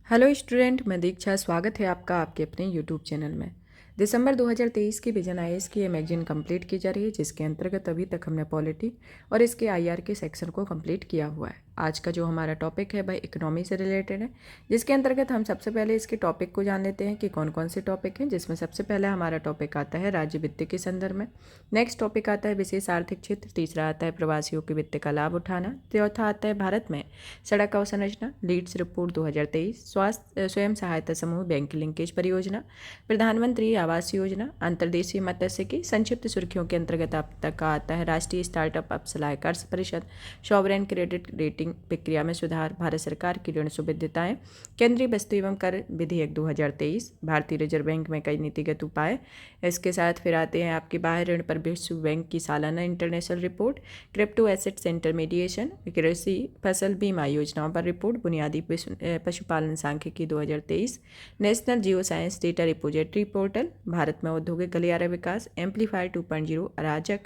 Hello student, मैं दीक्षा। स्वागत है आपका आपके अपने यूट्यूब चैनल में। दिसंबर 2023 की विजन आईएएस की ये मैगजीन कंप्लीट की जा रही है, जिसके अंतर्गत अभी तक हमने पॉलिटी और इसके आईआर के सेक्शन को कंप्लीट किया हुआ है। आज का जो हमारा टॉपिक है वह इकोनॉमी से रिलेटेड है, जिसके अंतर्गत हम सबसे पहले इसके टॉपिक को जान लेते हैं कि कौन कौन से टॉपिक हैं। जिसमें सबसे पहले हमारा टॉपिक आता है राज्य वित्त के संदर्भ में। नेक्स्ट टॉपिक आता है विशेष आर्थिक क्षेत्र। तीसरा आता है प्रवासियों के वित्त का लाभ उठाना। चौथा आता है भारत में सड़क अवसंरचना, लीड्स रिपोर्ट 2023, स्वास्थ्य स्वयं सहायता समूह बैंक लिंकेज परियोजना, प्रधानमंत्री आवास योजना, अंतर्देशीय मत्स्यिकी। संक्षिप्त सुर्खियों के अंतर्गत आप तक का आता है राष्ट्रीय स्टार्टअप सलाहकार परिषद, सॉवरेन क्रेडिट रेटिंग प्रक्रिया में सुधार, भारत सरकार की ऋण सुविधाएं, केंद्रीय वस्तु एवं कर विधेयक 2023, भारतीय रिजर्व बैंक में कई नीतिगत उपाय। इसके साथ फिर आते हैं आपके बाह्य ऋण पर विश्व बैंक की सालाना international report, crypto assets intermediation, कृषि फसल बीमा योजनाओं पर रिपोर्ट, बुनियादी पशुपालन सांख्यिकी 2023, national geo science data repository portal, Bharat में औद्योगिक गलियारा विकास, एम्पलीफायर 2.0, अराजक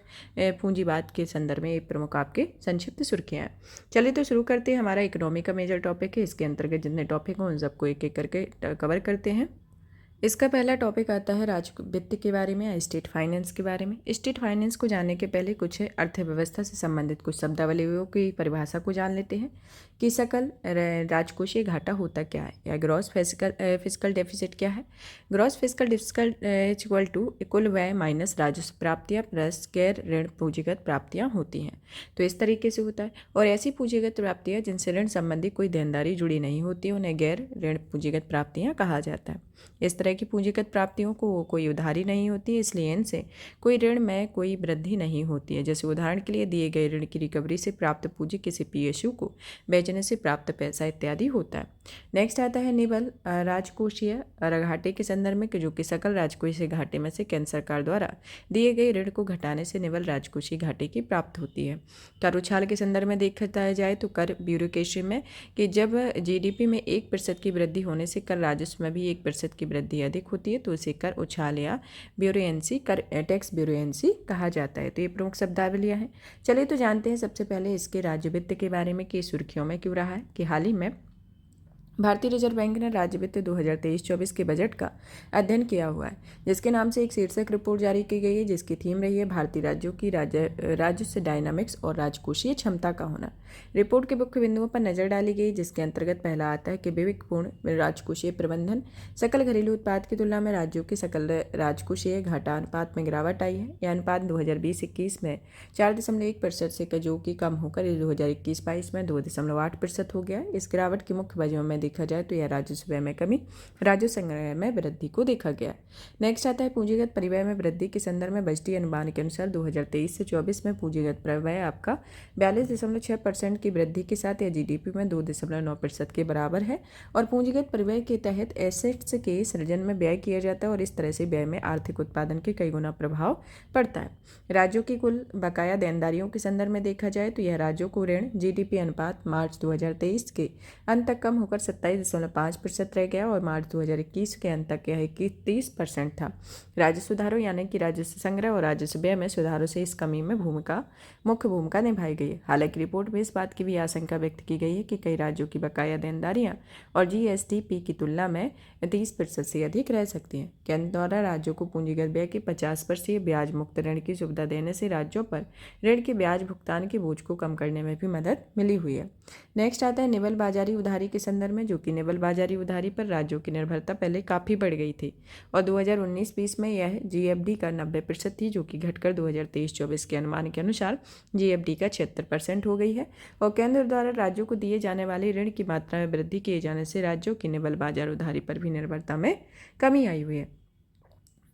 पूंजीवाद के संदर्भ में एक प्रमुख आपके संक्षिप्त सुर्खियां हैं। चलिए तो शुरू करते हैं। हमारा इकोनॉमी का मेजर टॉपिक है। इसके अंतर्गत जितने टॉपिक हों उन सबको एक एक करके कवर करते हैं। इसका पहला टॉपिक आता है राज्य वित्त के बारे में या स्टेट फाइनेंस के बारे में। स्टेट फाइनेंस को जानने के पहले कुछ अर्थव्यवस्था से संबंधित कुछ शब्दावलियों की परिभाषा को जान लेते हैं कि सकल राजकोषीय घाटा होता क्या है या ग्रॉस फिस्कल डेफिसिट क्या है। Gross fiscal deficit equal to कुल व्यय माइनस राजस्व प्राप्तियाँ प्लस गैर ऋण पूंजीगत प्राप्तियाँ होती हैं। तो इस तरीके से होता है। और ऐसी पूंजीगत प्राप्तियाँ जिनसे ऋण संबंधी कोई देनदारी जुड़ी नहीं होती उन्हें गैर ऋण पूंजीगत प्राप्तियाँ कहा जाता है। इस तरह की पूंजीगत प्राप्तियों को कोई उधारी नहीं होती है, इसलिए इनसे कोई ऋण में कोई वृद्धि नहीं होती है। जैसे उदाहरण के लिए दिए गए ऋण की रिकवरी से प्राप्त पूंजी किसी पीएसयू को बेचने से प्राप्त पैसा इत्यादि होता है। नेक्स्ट आता है निवल राजकोषीय घाटे के संदर्भ में, जो कि सकल राजकोषीय घाटे में से केंद्र सरकार द्वारा दिए गए ऋण को घटाने से निवल राजकोषीय घाटे की प्राप्त होती है। कर उछाल के संदर्भ में देखा जाए तो कर ब्यूरोक्रेसी में कि जब जीडीपी में 1% की वृद्धि होने से कर राजस्व में भी 1% की वृद्धि अधिक होती है तो उसे कर उछाल या ब्यूरोएंसी कर टैक्स ब्यूरोएंसी कहा जाता है। तो ये प्रमुख शब्दावलियां हैं। चलिए तो जानते हैं सबसे पहले इसके राज्य वित्त के बारे में कि सुर्खियों में क्यों रहा है कि हाल ही में भारतीय रिजर्व बैंक ने राज्य वित्त 2023-24 के बजट का अध्ययन किया हुआ है, जिसके नाम से एक शीर्षक रिपोर्ट जारी की गई है, जिसकी थीम रही है भारतीय राज्यों की राजस्व डायनामिक्स और राजकोषीय क्षमता का होना। रिपोर्ट के मुख्य बिंदुओं पर नजर डाली गई, जिसके अंतर्गत पहला आता है कि विवेकपूर्ण राजकोषीय प्रबंधन। सकल घरेलू उत्पाद की तुलना में राज्यों के सकल राजकोषीय घाटा अनुपात में गिरावट आई है। यह अनुपात 2020-21 में 4.1% से जो कि कम होकर 2021-22 में 2.8% हो गया। इस गिरावट की मुख्य वजहों में देखा जाए तो यह राजस्व व्यय में कमी, राजस्व संग्रह में वृद्धि को देखा गया। नेक्स्ट आता है पूंजीगत परिव्यय में वृद्धि के संदर्भ में बजटीय अनुमान के अनुसार 2023 से 24 में पूंजीगत परिव्यय आपका 42.6% की वृद्धि के साथ यह जीडीपी में 2.9% के बराबर है। और पूंजीगत परिव्यय के तहत एसेट्स के सृजन में व्यय किया जाता है और इस तरह से व्यय में आर्थिक उत्पादन के कई गुना प्रभाव पड़ता है। राज्यों की कुल बकाया देनदारियों के संदर्भ में देखा जाए तो यह राज्यों को ऋण जीडीपी अनुपात मार्च 2023 के अंत तक कम होकर 27.5% रह गया और मार्च 2021 के अंत तक यह 30% था। राजस्व सुधारों यानी कि राजस्व संग्रह और राजस्व व्यय में सुधारों से इस कमी में मुख्य भूमिका निभाई गई है। हालांकि रिपोर्ट में इस बात की भी आशंका व्यक्त की गई है कि कई राज्यों की बकाया देनदारियां और जीएसडीपी की तुलना में 30% से अधिक रह सकती हैं। केंद्र द्वारा राज्यों को पूंजीगत व्यय की 50% ब्याज मुक्त ऋण की सुविधा देने से राज्यों पर ऋण के ब्याज भुगतान के बोझ को कम करने में भी मदद मिली हुई है। नेक्स्ट आता है निवल बाजारी उधारी के संदर्भ में, जो कि निवल बाजारी उधारी पर राज्यों की निर्भरता पहले काफ़ी बढ़ गई थी और 2019-20 में यह जीएफडी का 90% थी, जो कि घटकर 2023-24 के अनुमान के अनुसार जीएफडी का 76% हो गई है। और केंद्र द्वारा राज्यों को दिए जाने वाले ऋण की मात्रा में वृद्धि किए जाने से राज्यों की निवल बाजार उधारी पर भी निर्भरता में कमी आई हुई है।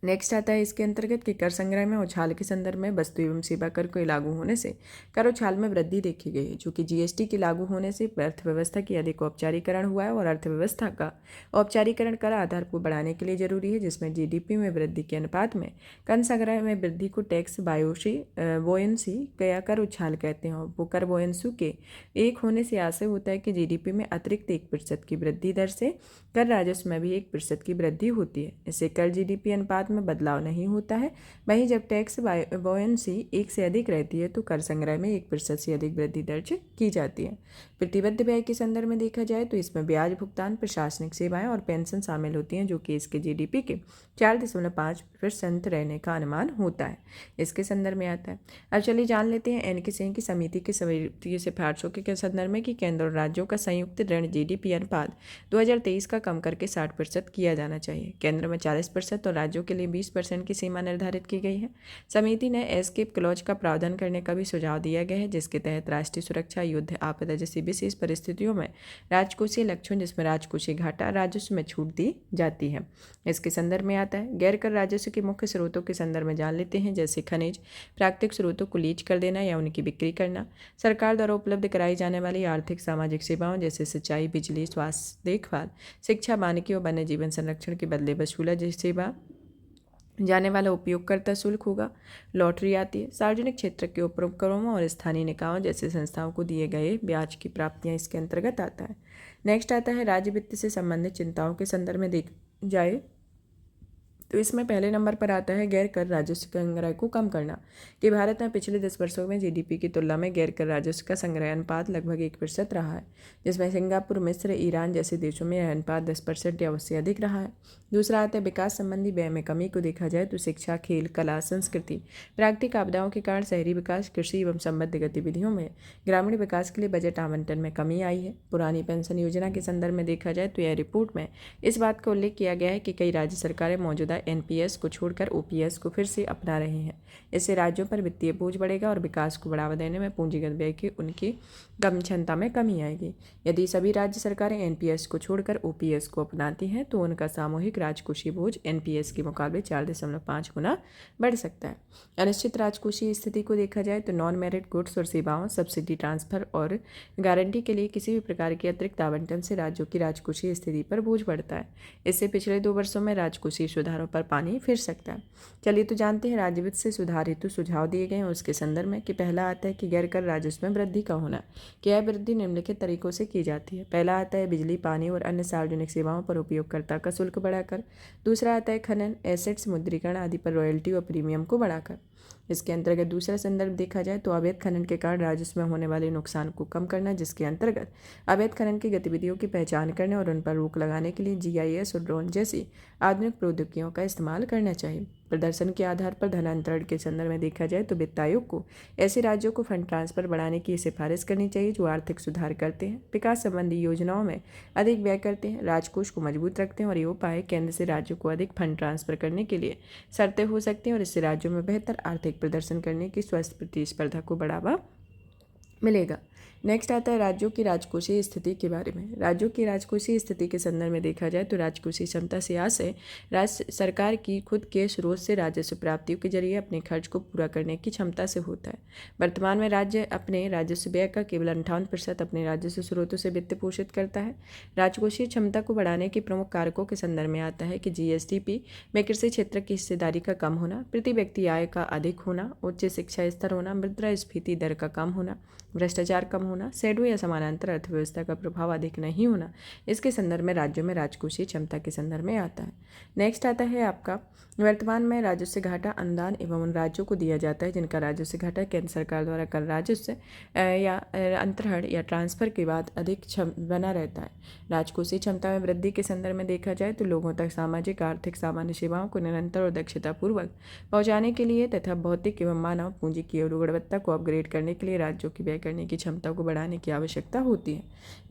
नेक्स्ट आता है इसके अंतर्गत कि कर संग्रह में उछाल के संदर्भ में वस्तु एवं सेवा कर के लागू होने से कर उछाल में वृद्धि देखी गई है, जो कि जीएसटी के लागू होने से अर्थव्यवस्था की अधिक औपचारीकरण हुआ है और अर्थव्यवस्था का औपचारीकरण कर आधार को बढ़ाने के लिए जरूरी है, जिसमें जीडीपी में वृद्धि के अनुपात में कर संग्रह में वृद्धि को टैक्स वोयेंसी या कर उछाल कहते हैं। वो कर वोयेंसू के एक होने से आशय होता है कि जीडीपी में अतिरिक्त 1% की वृद्धि दर से कर राजस्व में भी 1% की वृद्धि होती है। इससे कर जीडीपी अनुपात में बदलाव नहीं होता है। वहीं जब टैक्स बॉयंसी 1 से अधिक रहती है तो कर संग्रह में 1% से अधिक वृद्धि दर्ज की जाती है। प्रतिबद्ध व्यय के संदर्भ में देखा जाए तो इसमें ब्याज भुगतान, प्रशासनिक सेवाएं और पेंशन शामिल होती हैं, जो कि इसके जीडीपी के 4.5% रहने का अनुमान होता है। इसके संदर्भ में आता है। अब चलिए जान लेते हैं एन के सिंह की समिति की सिफारिशों के संदर्भ में कि केंद्र और राज्यों का संयुक्त ऋण जीडीपी अनुपात 2023 का कम करके 60% किया जाना चाहिए। केंद्र में 40% और राज्यों के लिए 20% की सीमा निर्धारित की गई है। समिति ने एस्केप क्लॉज का प्रावधान करने का भी सुझाव दिया गया है, जिसके तहत राष्ट्रीय सुरक्षा, युद्ध, आपदा जैसी विशेष परिस्थितियों में राजकोषीय लक्ष्यों जिसमें राजकोषीय घाटा राजस्व में छूट दी जाती है। इसके संदर्भ में आता है गैर कर राजस्व के मुख्य स्रोतों के संदर्भ में जान लेते हैं, जैसे खनिज, प्राकृतिक स्रोतों को लीज कर देना या उनकी बिक्री करना, सरकार द्वारा उपलब्ध कराई जाने वाली आर्थिक सामाजिक सेवाओं जैसे सिंचाई, बिजली, स्वास्थ्य देखभाल, शिक्षा, वानिकी और वन्य जीवन संरक्षण के बदले वसूला जैसी सेवा जाने वाला उपयोगकर्ता शुल्क होगा। लॉटरी आती है। सार्वजनिक क्षेत्र के उपक्रमों और स्थानीय निकायों जैसे संस्थाओं को दिए गए ब्याज की प्राप्तियां इसके अंतर्गत आता है। नेक्स्ट आता है राज्य वित्त से संबंधित चिंताओं के संदर्भ में देख जाए तो इसमें पहले नंबर पर आता है गैर कर राजस्व संग्रह को कम करना, कि भारत में पिछले 10 वर्षों में जीडीपी की तुलना में गैर कर राजस्व का संग्रह अनुपात लगभग 1% रहा है, जिसमें सिंगापुर, मिस्र, ईरान जैसे देशों में यह अनुपात 10% या उससे अधिक रहा है। दूसरा आता है विकास संबंधी व्यय में कमी को देखा जाए तो शिक्षा, खेल, कला, संस्कृति, प्राकृतिक आपदाओं के कारण शहरी विकास, कृषि एवं संबद्ध गतिविधियों में ग्रामीण विकास के लिए बजट आवंटन में कमी आई है। पुरानी पेंशन योजना के संदर्भ में देखा जाए तो यह रिपोर्ट में इस बात का उल्लेख किया गया है कि कई राज्य सरकारें मौजूदा एनपीएस को छोड़कर ओपीएस को फिर से अपना रहे हैं। इससे राज्यों पर वित्तीय बोझ बढ़ेगा और विकास को बढ़ावा देने में पूंजीगत व्यय की उनकी क्षमता में कमी आएगी। यदि सभी राज्य सरकारें एनपीएस को छोड़कर ओपीएस को अपनाती हैं तो उनका सामूहिक राजकोषीय बोझ एनपीएस के मुकाबले 4.5 गुना बढ़ सकता है। अनिश्चित राजकोषीय स्थिति को देखा जाए तो नॉन मेरिट गुड्स और सेवाओं, सब्सिडी, ट्रांसफर और गारंटी के लिए किसी भी प्रकार के अतिरिक्त आवंटन से राज्यों की राजकोषीय स्थिति पर बोझ बढ़ता है। इससे पिछले 2 वर्षों में राजकोषीय सुधारों पर पानी फिर सकता है। चलिए तो जानते हैं राज्य वित्त से सुधार हेतु सुझाव दिए गए हैं उसके संदर्भ में, कि पहला आता है कि गैर कर राजस्व में वृद्धि का होना। यह वृद्धि निम्नलिखित तरीकों से की जाती है। पहला आता है बिजली, पानी और अन्य सार्वजनिक सेवाओं पर उपयोगकर्ता का शुल्क बढ़ाकर। दूसरा आता है खनन, एसेट्स, मुद्रीकरण आदि पर रॉयल्टी और प्रीमियम को बढ़ाकर। इसके अंतर्गत दूसरा संदर्भ देखा जाए तो अवैध खनन के कारण राजस्व में होने वाले नुकसान को कम करना, जिसके अंतर्गत अवैध खनन की गतिविधियों की पहचान करने और उन पर रोक लगाने के लिए जीआईएस और ड्रोन जैसी आधुनिक प्रौद्योगिकियों का इस्तेमाल करना चाहिए। प्रदर्शन के आधार पर धनांतरण के संदर्भ में देखा जाए तो वित्त आयोग को ऐसे राज्यों को फंड ट्रांसफर बढ़ाने की सिफारिश करनी चाहिए जो आर्थिक सुधार करते हैं, विकास संबंधी योजनाओं में अधिक व्यय करते हैं, राजकोष को मजबूत रखते हैं और ये उपाय केंद्र से राज्यों को अधिक फंड ट्रांसफर करने के लिए शर्तें हो सकती हैं और इससे राज्यों में बेहतर आर्थिक प्रदर्शन करने की स्वस्थ प्रतिस्पर्धा को बढ़ावा मिलेगा। नेक्स्ट आता है राज्यों की राजकोषीय स्थिति के बारे में। राज्यों की राजकोषीय स्थिति के संदर्भ में देखा जाए तो राजकोषीय क्षमता से आशय राज्य सरकार की खुद के स्रोत से राजस्व प्राप्तियों के जरिए अपने खर्च को पूरा करने की क्षमता से होता है। वर्तमान में राज्य अपने राजस्व व्यय का केवल 58% अपने राजस्व स्रोतों से वित्त पोषित करता है। राजकोषीय क्षमता को बढ़ाने के प्रमुख कारकों के संदर्भ में आता है कि जीएसडीपी में कृषि क्षेत्र की हिस्सेदारी का कम होना, प्रति व्यक्ति आय का अधिक होना, उच्च शिक्षा स्तर होना, मुद्रास्फीति दर का कम होना, भ्रष्टाचार कम होना, शैडो या समानांतर अर्थव्यवस्था का प्रभाव अधिक नहीं होना, इसके संदर्भ में राज्यों में राजकोषीय क्षमता के संदर्भ में आता है। नेक्स्ट आता है आपका वर्तमान में राजस्व घाटा अनुदान एवं उन राज्यों को दिया जाता है जिनका राजस्व घाटा केंद्र सरकार द्वारा कर राजस्व या अंतरण या ट्रांसफर के बाद अधिक बना रहता है। राजकोषीय क्षमता में वृद्धि के संदर्भ में देखा जाए तो लोगों तक सामाजिक, आर्थिक, सामान्य सेवाओं को निरंतर और दक्षतापूर्वक पहुँचाने के लिए तथा भौतिक एवं मानव पूंजी की गुणवत्ता को अपग्रेड करने के लिए राज्यों की व्यय करने की क्षमता को बढ़ाने की आवश्यकता होती है।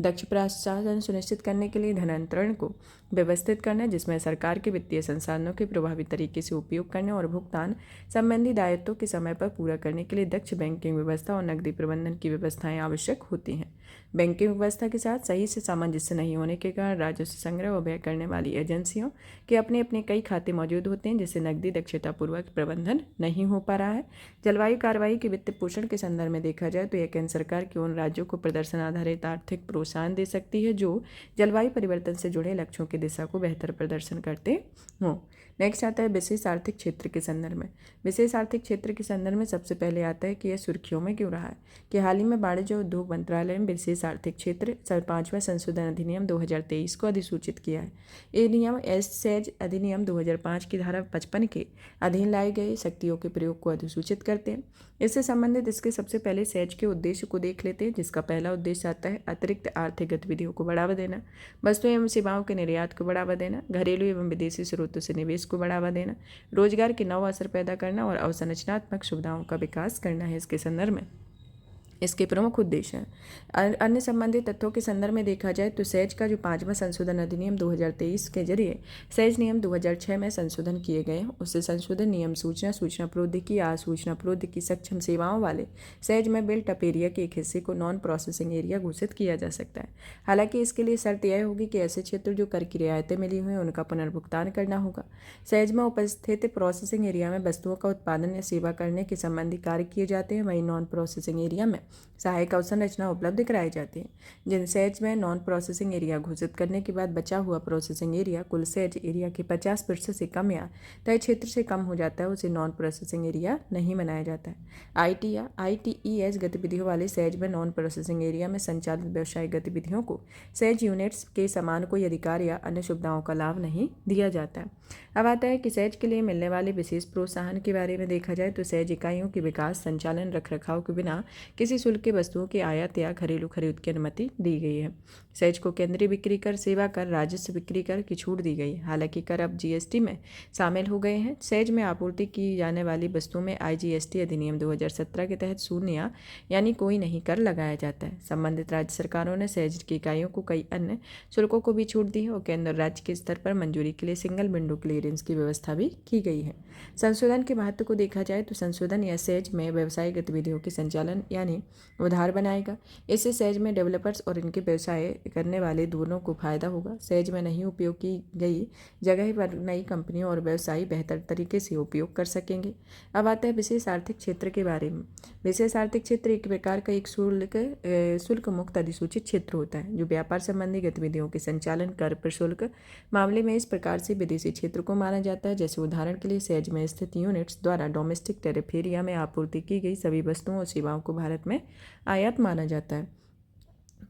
दक्ष प्रशासन सुनिश्चित करने के लिए धनांतरण को व्यवस्थित करना, जिसमें सरकार के वित्तीय संसाधनों के प्रभावी तरीके से उपयोग करने और भुगतान संबंधी दायित्वों के समय पर पूरा करने के लिए दक्ष बैंकिंग व्यवस्था और नकदी प्रबंधन की व्यवस्थाएं आवश्यक होती हैं। बैंकिंग व्यवस्था के साथ सही से सामंजस्य नहीं होने के कारण राजस्व संग्रह और व्यय करने वाली एजेंसियों के अपने अपने कई खाते मौजूद होते हैं, जिससे नकदी दक्षतापूर्वक प्रबंधन नहीं हो पा रहा है। जलवायु कार्रवाई के वित्त पोषण के संदर्भ में देखा जाए तो यह केंद्र सरकार की उन राज्यों को प्रदर्शन आधारित आर्थिक प्रोत्साहन दे सकती है जो जलवायु परिवर्तन से जुड़े लक्ष्यों की दिशा को बेहतर प्रदर्शन करते हों। नेक्स्ट आता है विशेष आर्थिक क्षेत्र के संदर्भ में। विशेष आर्थिक क्षेत्र के संदर्भ में सबसे पहले आता है कि यह सुर्खियों में क्यों रहा है, कि हाल ही में वाणिज्य उद्योग मंत्रालय में विशेष आर्थिक क्षेत्र 5वां संशोधन अधिनियम 2023 को अधिसूचित किया है। ये नियम सेज अधिनियम 2005 की धारा 55 के अधीन लाए गए शक्तियों के प्रयोग को अधिसूचित करते हैं। इससे संबंधित इसके सबसे पहले सेज के उद्देश्य को देख लेते हैं, जिसका पहला उद्देश्य आता है अतिरिक्त आर्थिक गतिविधियों को बढ़ावा देना, वस्तुएं एवं सेवाओं के निर्यात को बढ़ावा देना, घरेलू एवं विदेशी स्रोतों से निवेश को बढ़ावा देना, रोजगार के नव अवसर पैदा करना और अवसंरचनात्मक सुविधाओं का विकास करना है। इसके संदर्भ में इसके प्रमुख उद्देश्य हैं। अन्य संबंधित तथ्यों के संदर्भ में देखा जाए तो सेज का जो 5वां संशोधन अधिनियम 2023 के जरिए सेज नियम 2006 में संशोधन किए गए हैं, उससे संशोधन नियम सूचना प्रौद्योगिकी या सूचना प्रौद्योगिकी सक्षम सेवाओं वाले सेज में बिल्ट अप एरिया के एक हिस्से को नॉन प्रोसेसिंग एरिया घोषित किया जा सकता है। हालांकि इसके लिए शर्त यह होगी कि ऐसे क्षेत्र जो कर की रियायतें मिली हुई हैं उनका पुनर्भुगतान करना होगा। सेज में उपस्थित प्रोसेसिंग एरिया में वस्तुओं का उत्पादन या सेवा करने के संबंधी कार्य किए जाते हैं, वहीं नॉन प्रोसेसिंग एरिया में सहायक अवसंरचना उपलब्ध कराई जाती है। जिन सेज में नॉन प्रोसेसिंग एरिया घोषित करने के बाद बचा हुआ प्रोसेसिंग एरिया कुल सेज एरिया के 50% से कम या तय क्षेत्र से कम हो जाता है, उसे नॉन प्रोसेसिंग एरिया नहीं बनाया जाता है। आईटी या ITES गतिविधियों वाले सेज में नॉन प्रोसेसिंग एरिया में संचालित व्यावसायिक गतिविधियों को सेज यूनिट्स के समान कोई अधिकार या अन्य सुविधाओं का लाभ नहीं दिया जाता है। अब आता है कि सेज के लिए मिलने वाले विशेष प्रोत्साहन के बारे में देखा जाए तो सेज इकाइयों के विकास, संचालन, रखरखाव के बिना किसी शुल्क के वस्तुओं की आयात या घरेलू खरीद की अनुमति दी गई है। सेज को केंद्रीय बिक्री कर, सेवा कर, राजस्व बिक्री कर की छूट दी गई है। हालांकि कर अब GST में शामिल हो गए हैं। सेज में आपूर्ति की जाने वाली वस्तुओं में IGST अधिनियम 2017 के तहत शून्य यानी कोई नहीं कर लगाया जाता है। संबंधित राज्य सरकारों ने सेज की इकाइयों को कई अन्य शुल्कों को भी छूट दी है और केंद्र और राज्य के स्तर पर मंजूरी के लिए सिंगल विंडो क्लियरेंस की व्यवस्था भी की गई है। संशोधन के महत्व को देखा जाए तो संशोधन या सेज में व्यवसायिक गतिविधियों के संचालन यानी उधार बनाएगा। इससे सेज में डेवलपर्स और इनके व्यवसाय करने वाले दोनों को फायदा होगा। सेज में नहीं उपयोग की गई जगह पर नई कंपनियों और व्यवसायी बेहतर तरीके से उपयोग कर सकेंगे। अब आता है विशेष आर्थिक क्षेत्र के बारे में। विशेष आर्थिक क्षेत्र एक प्रकार का एक शुल्क मुक्त अधिसूचित क्षेत्र होता है जो व्यापार संबंधी गतिविधियों के संचालन, कर, प्रशुल्क मामले में इस प्रकार से विदेशी क्षेत्र को माना जाता है। जैसे उदाहरण के लिए सेज में स्थित यूनिट्स द्वारा डोमेस्टिक टेरिफ एरिया में आपूर्ति की गई सभी वस्तुओं और सेवाओं को भारत में आयात माना जाता है।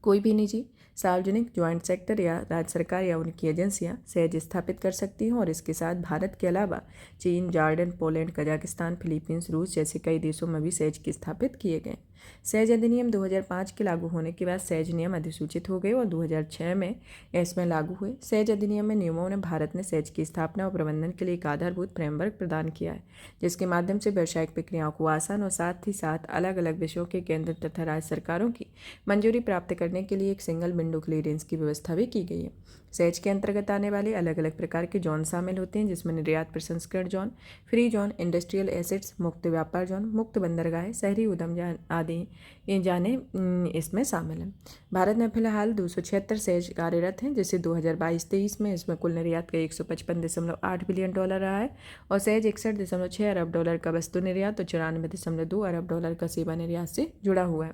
कोई भी निजी, सार्वजनिक, ज्वाइंट सेक्टर या राज्य सरकार या उनकी एजेंसियां सेज स्थापित कर सकती हैं और इसके साथ भारत के अलावा चीन, जॉर्डन, पोलैंड, कजाकिस्तान, फिलीपींस, रूस जैसे कई देशों में भी सेज की स्थापित किए गए। सेज अधिनियम 2005 के लागू होने के बाद सेज नियम अधिसूचित हो गए और 2006 में इसमें लागू हुए। सेज अधिनियम में नियमों ने भारत में सेज की स्थापना और प्रबंधन के लिए एक आधारभूत फ्रेमवर्क प्रदान किया है, जिसके माध्यम से व्यावसायिक प्रक्रियाओं को आसान और साथ ही साथ अलग अलग विषयों के केंद्र तथा राज्य सरकारों की मंजूरी प्राप्त करने के लिए एक सिंगल विंडो क्लियरेंस की व्यवस्था भी की गई है। सेज के अंतर्गत आने वाले अलग अलग प्रकार के जोन शामिल होते हैं, जिसमें निर्यात प्रसंस्करण zone, free zone, industrial assets, मुक्त व्यापार जोन, मुक्त बंदरगाह, शहरी उद्यम आदि जाने इसमें शामिल हैं। भारत में फिलहाल 276 सेज कार्यरत हैं, जिससे 2022-23 में इसमें कुल निर्यात का $155.8 बिलियन रहा है और सेज $61.6 अरब का वस्तु निर्यात और $94.2 अरब का सेवा निर्यात से जुड़ा हुआ है।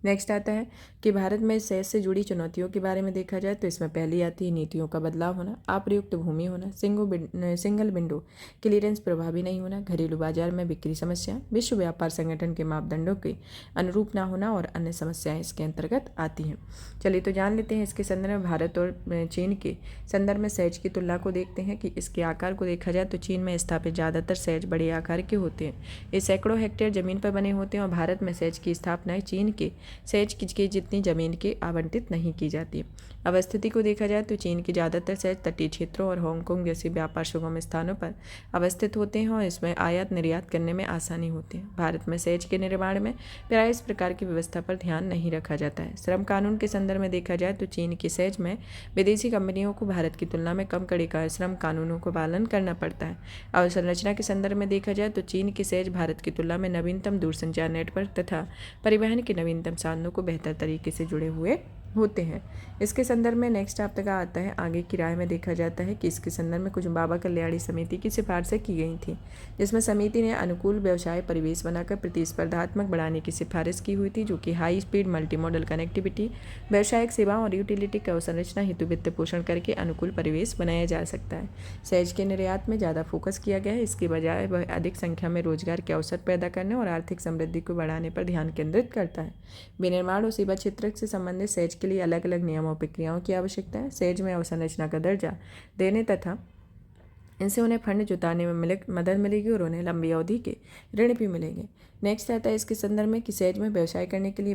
नेक्स्ट आता है कि भारत में सेज से जुड़ी चुनौतियों के बारे में देखा जाए तो इसमें पहली आती है नीतियों का बदलाव होना, अप्रयुक्त भूमि होना, सिंगल विंडो क्लियरेंस प्रभावी नहीं होना, घरेलू बाजार में बिक्री समस्या, विश्व व्यापार संगठन के मापदंडों के अनुरूप ना होना और अन्य समस्याएं इसके अंतर्गत आती हैं। चलिए तो जान लेते हैं इसके संदर्भ में भारत और चीन के संदर्भ में सेज की तुलना को देखते हैं कि इसके आकार को देखा जाए तो चीन में स्थापित ज़्यादातर सेज बड़े आकार के होते हैं। ये सैकड़ों हेक्टेयर जमीन पर बने होते हैं और भारत में सेज की स्थापना चीन के सेज की जितनी जमीन के आवंटित नहीं की जाती है। अवस्थिति को देखा जाए तो चीन के ज़्यादातर सेज तटीय क्षेत्रों और हांगकांग जैसे व्यापार सुगम स्थानों पर अवस्थित होते हैं और इसमें आयात निर्यात करने में आसानी होती है। भारत में सेज के निर्माण में प्रायः इस प्रकार की व्यवस्था पर ध्यान नहीं रखा जाता है। श्रम कानून के संदर्भ में देखा जाए तो चीन के सेज में विदेशी कंपनियों को भारत की तुलना में कम कड़ी का श्रम कानूनों को पालन करना पड़ता है। अवसंरचना के संदर्भ में देखा जाए तो चीन के सेज भारत की तुलना में नवीनतम दूरसंचार नेटवर्क तथा परिवहन के नवीनतम साधनों को बेहतर तरीके से जुड़े हुए होते हैं। इसके संदर्भ में नेक्स्ट आप तक आता है आगे की राय में देखा जाता है कि इसके संदर्भ में कुछ बाबा कल्याणी समिति की सिफारिशें की गई थी, जिसमें समिति ने अनुकूल व्यवसाय परिवेश बनाकर प्रतिस्पर्धात्मक बढ़ाने की सिफारिश की हुई थी, जो कि high speed multi modal connectivity, व्यावसायिक सेवाओं और यूटिलिटी की अवसंरचना हेतु वित्त पोषण करके अनुकूल परिवेश बनाया जा सकता है। सहज के निर्यात में ज़्यादा फोकस किया गया है, इसके बजाय वह अधिक संख्या में रोजगार के अवसर पैदा करने और आर्थिक समृद्धि को बढ़ाने पर ध्यान केंद्रित करता है। विनिर्माण और सेवा क्षेत्र से संबंधित सहज के लिए अलग अलग नियमों और प्रक्रियाओं की आवश्यकता है। सहज में अवसंरचना का दर्जा देने तथा इनसे उन्हें फंड जुटाने में मदद मिलेगी और उन्हें लंबी अवधि के ऋण भी मिलेंगे। नेक्स्ट आता है इसके संदर्भ में कि सहज में व्यवसाय करने के लिए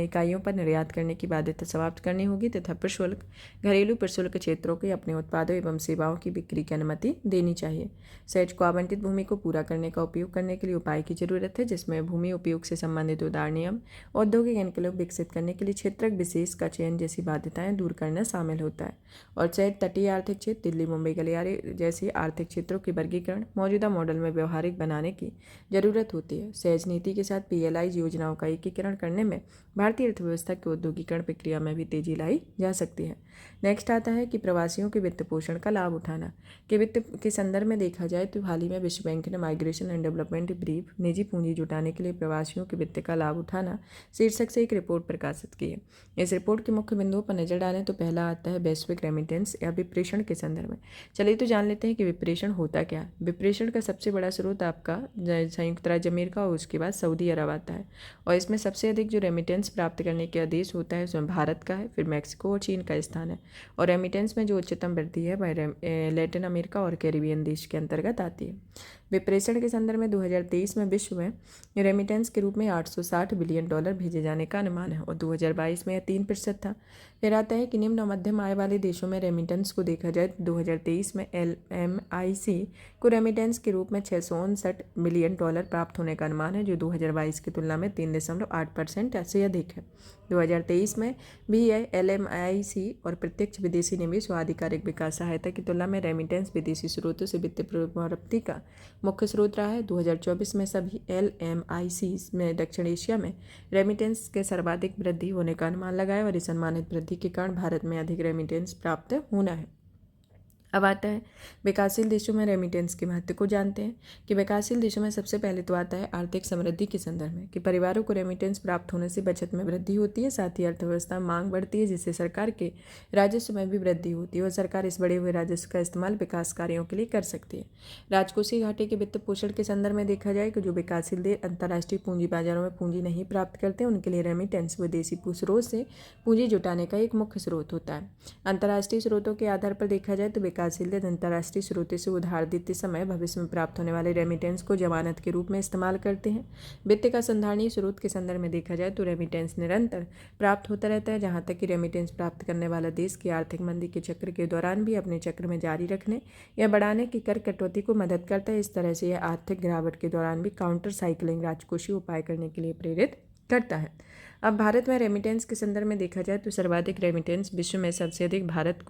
इकाइयों पर निर्यात करने की बाध्यता समाप्त करनी होगी तथा प्रशुल्क घरेलू प्रशुल्क क्षेत्रों के अपने उत्पादों एवं सेवाओं की बिक्री की अनुमति देनी चाहिए। सहज को आवंटित भूमि को पूरा करने का उपयोग करने के लिए उपाय की जरूरत है, जिसमें भूमि उपयोग से संबंधित उदार नियम, औद्योगिक एनक्लेव विकसित करने के लिए क्षेत्रक विशेष का चयन जैसी बाध्यताएं दूर करना शामिल होता है। और सहज तटीय आर्थिक क्षेत्र, दिल्ली मुंबई गलियारे जैसे आर्थिक क्षेत्रों की वर्गीकरण मौजूदा मॉडल में व्यवहारिक बनाने की जरूरत होती है। सहज नीति के साथ पीएलआई योजनाओं का एकीकरण करने में भारतीय अर्थव्यवस्था के औद्योगिकरण प्रक्रिया में भी तेजी लाई जा सकती है। नेक्स्ट आता है कि प्रवासियों के वित्त पोषण का लाभ उठाना के वित्त के संदर्भ में देखा जाए तो हाल ही में विश्व बैंक ने माइग्रेशन एंड डेवलपमेंट ब्रीफ निजी पूंजी जुटाने के लिए प्रवासियों के वित्त का लाभ उठाना शीर्षक से एक रिपोर्ट प्रकाशित की है। इस रिपोर्ट के मुख्य बिंदुओं पर नजर डालें तो पहला आता है वैश्विक रेमिटेंस या विप्रेषण के संदर्भ में। चलिए तो जान लेते हैं कि विप्रेषण होता क्या है। विप्रेषण का सबसे बड़ा स्रोत आपका संयुक्त राज्य अमेरिका और उसके बाद सऊदी अरब आता है, और इसमें सबसे अधिक जो रेमिटेंस प्राप्त करने के आदेश होता है उसमें भारत का है, फिर मैक्सिको और चीन का स्थान है। और रेमिटेंस में जो उच्चतम वृद्धि है वह लैटिन अमेरिका और कैरिबियन देश के अंतर्गत आती है। विप्रेषण के संदर्भ में 2023 में विश्व में रेमिटेंस के रूप में $860 बिलियन भेजे जाने का अनुमान है और 2022 में यह 3% था। फिर आता है कि निम्न और मध्यम आय वाले देशों में रेमिटेंस को देखा जाए तो 2023 में LMIC को रेमिटेंस के रूप में $659 बिलियन प्राप्त होने का अनुमान है, जो 2022 की तुलना में 3.8% से अधिक है। 2023 में भी यह LMIC और प्रत्यक्ष विदेशी निवेश व आधिकारिक विकास सहायता की तुलना में रेमिटेंस विदेशी स्रोतों से वित्तीय प्राप्ति का मुख्य स्रोत रहा है। 2024 में सभी LMIC में दक्षिण एशिया में रेमिटेंस के सर्वाधिक वृद्धि होने का अनुमान लगाया और इस अनुमानित वृद्धि के कारण भारत में अधिक रेमिटेंस प्राप्त होना है। अब आता है विकासशील देशों में रेमिटेंस के महत्व को जानते हैं कि विकासशील देशों में सबसे पहले तो आता है आर्थिक समृद्धि के संदर्भ में कि परिवारों को रेमिटेंस प्राप्त होने से बचत में वृद्धि होती है, साथ ही अर्थव्यवस्था में मांग बढ़ती है, जिससे सरकार के राजस्व में भी वृद्धि होती है और सरकार इस बढ़े हुए राजस्व का इस्तेमाल विकास कार्यों के लिए कर सकती है। राजकोषीय घाटे के वित्त पोषण के संदर्भ में देखा जाए कि जो विकासशील देश अंतर्राष्ट्रीय पूंजी बाजारों में पूंजी नहीं प्राप्त करते उनके लिए रेमिटेंस विदेशी स्रोत से पूंजी जुटाने का एक मुख्य स्रोत होता है। अंतर्राष्ट्रीय स्रोतों के आधार पर देखा जाए तो विकासशील देश अंतर्राष्ट्रीय स्रोतों से उधार देते समय भविष्य में प्राप्त होने वाले रेमिटेंस को जमानत के रूप में इस्तेमाल करते हैं। वित्त का संधारणीय स्रोत के संदर्भ में देखा जाए तो रेमिटेंस निरंतर प्राप्त होता रहता है, जहां तक कि रेमिटेंस प्राप्त करने वाला देश की आर्थिक मंदी के चक्र के दौरान भी अपने चक्र में जारी रखने या बढ़ाने की कर कटौती को मदद करता है। इस तरह से यह आर्थिक गिरावट के दौरान भी काउंटर साइक्लिंग राजकोषीय उपाय करने के लिए प्रेरित करता है। अब भारत में रेमिटेंस के संदर्भ में देखा जाए तो सर्वाधिक रेमिटेंस विश्व में सबसे अधिक भारत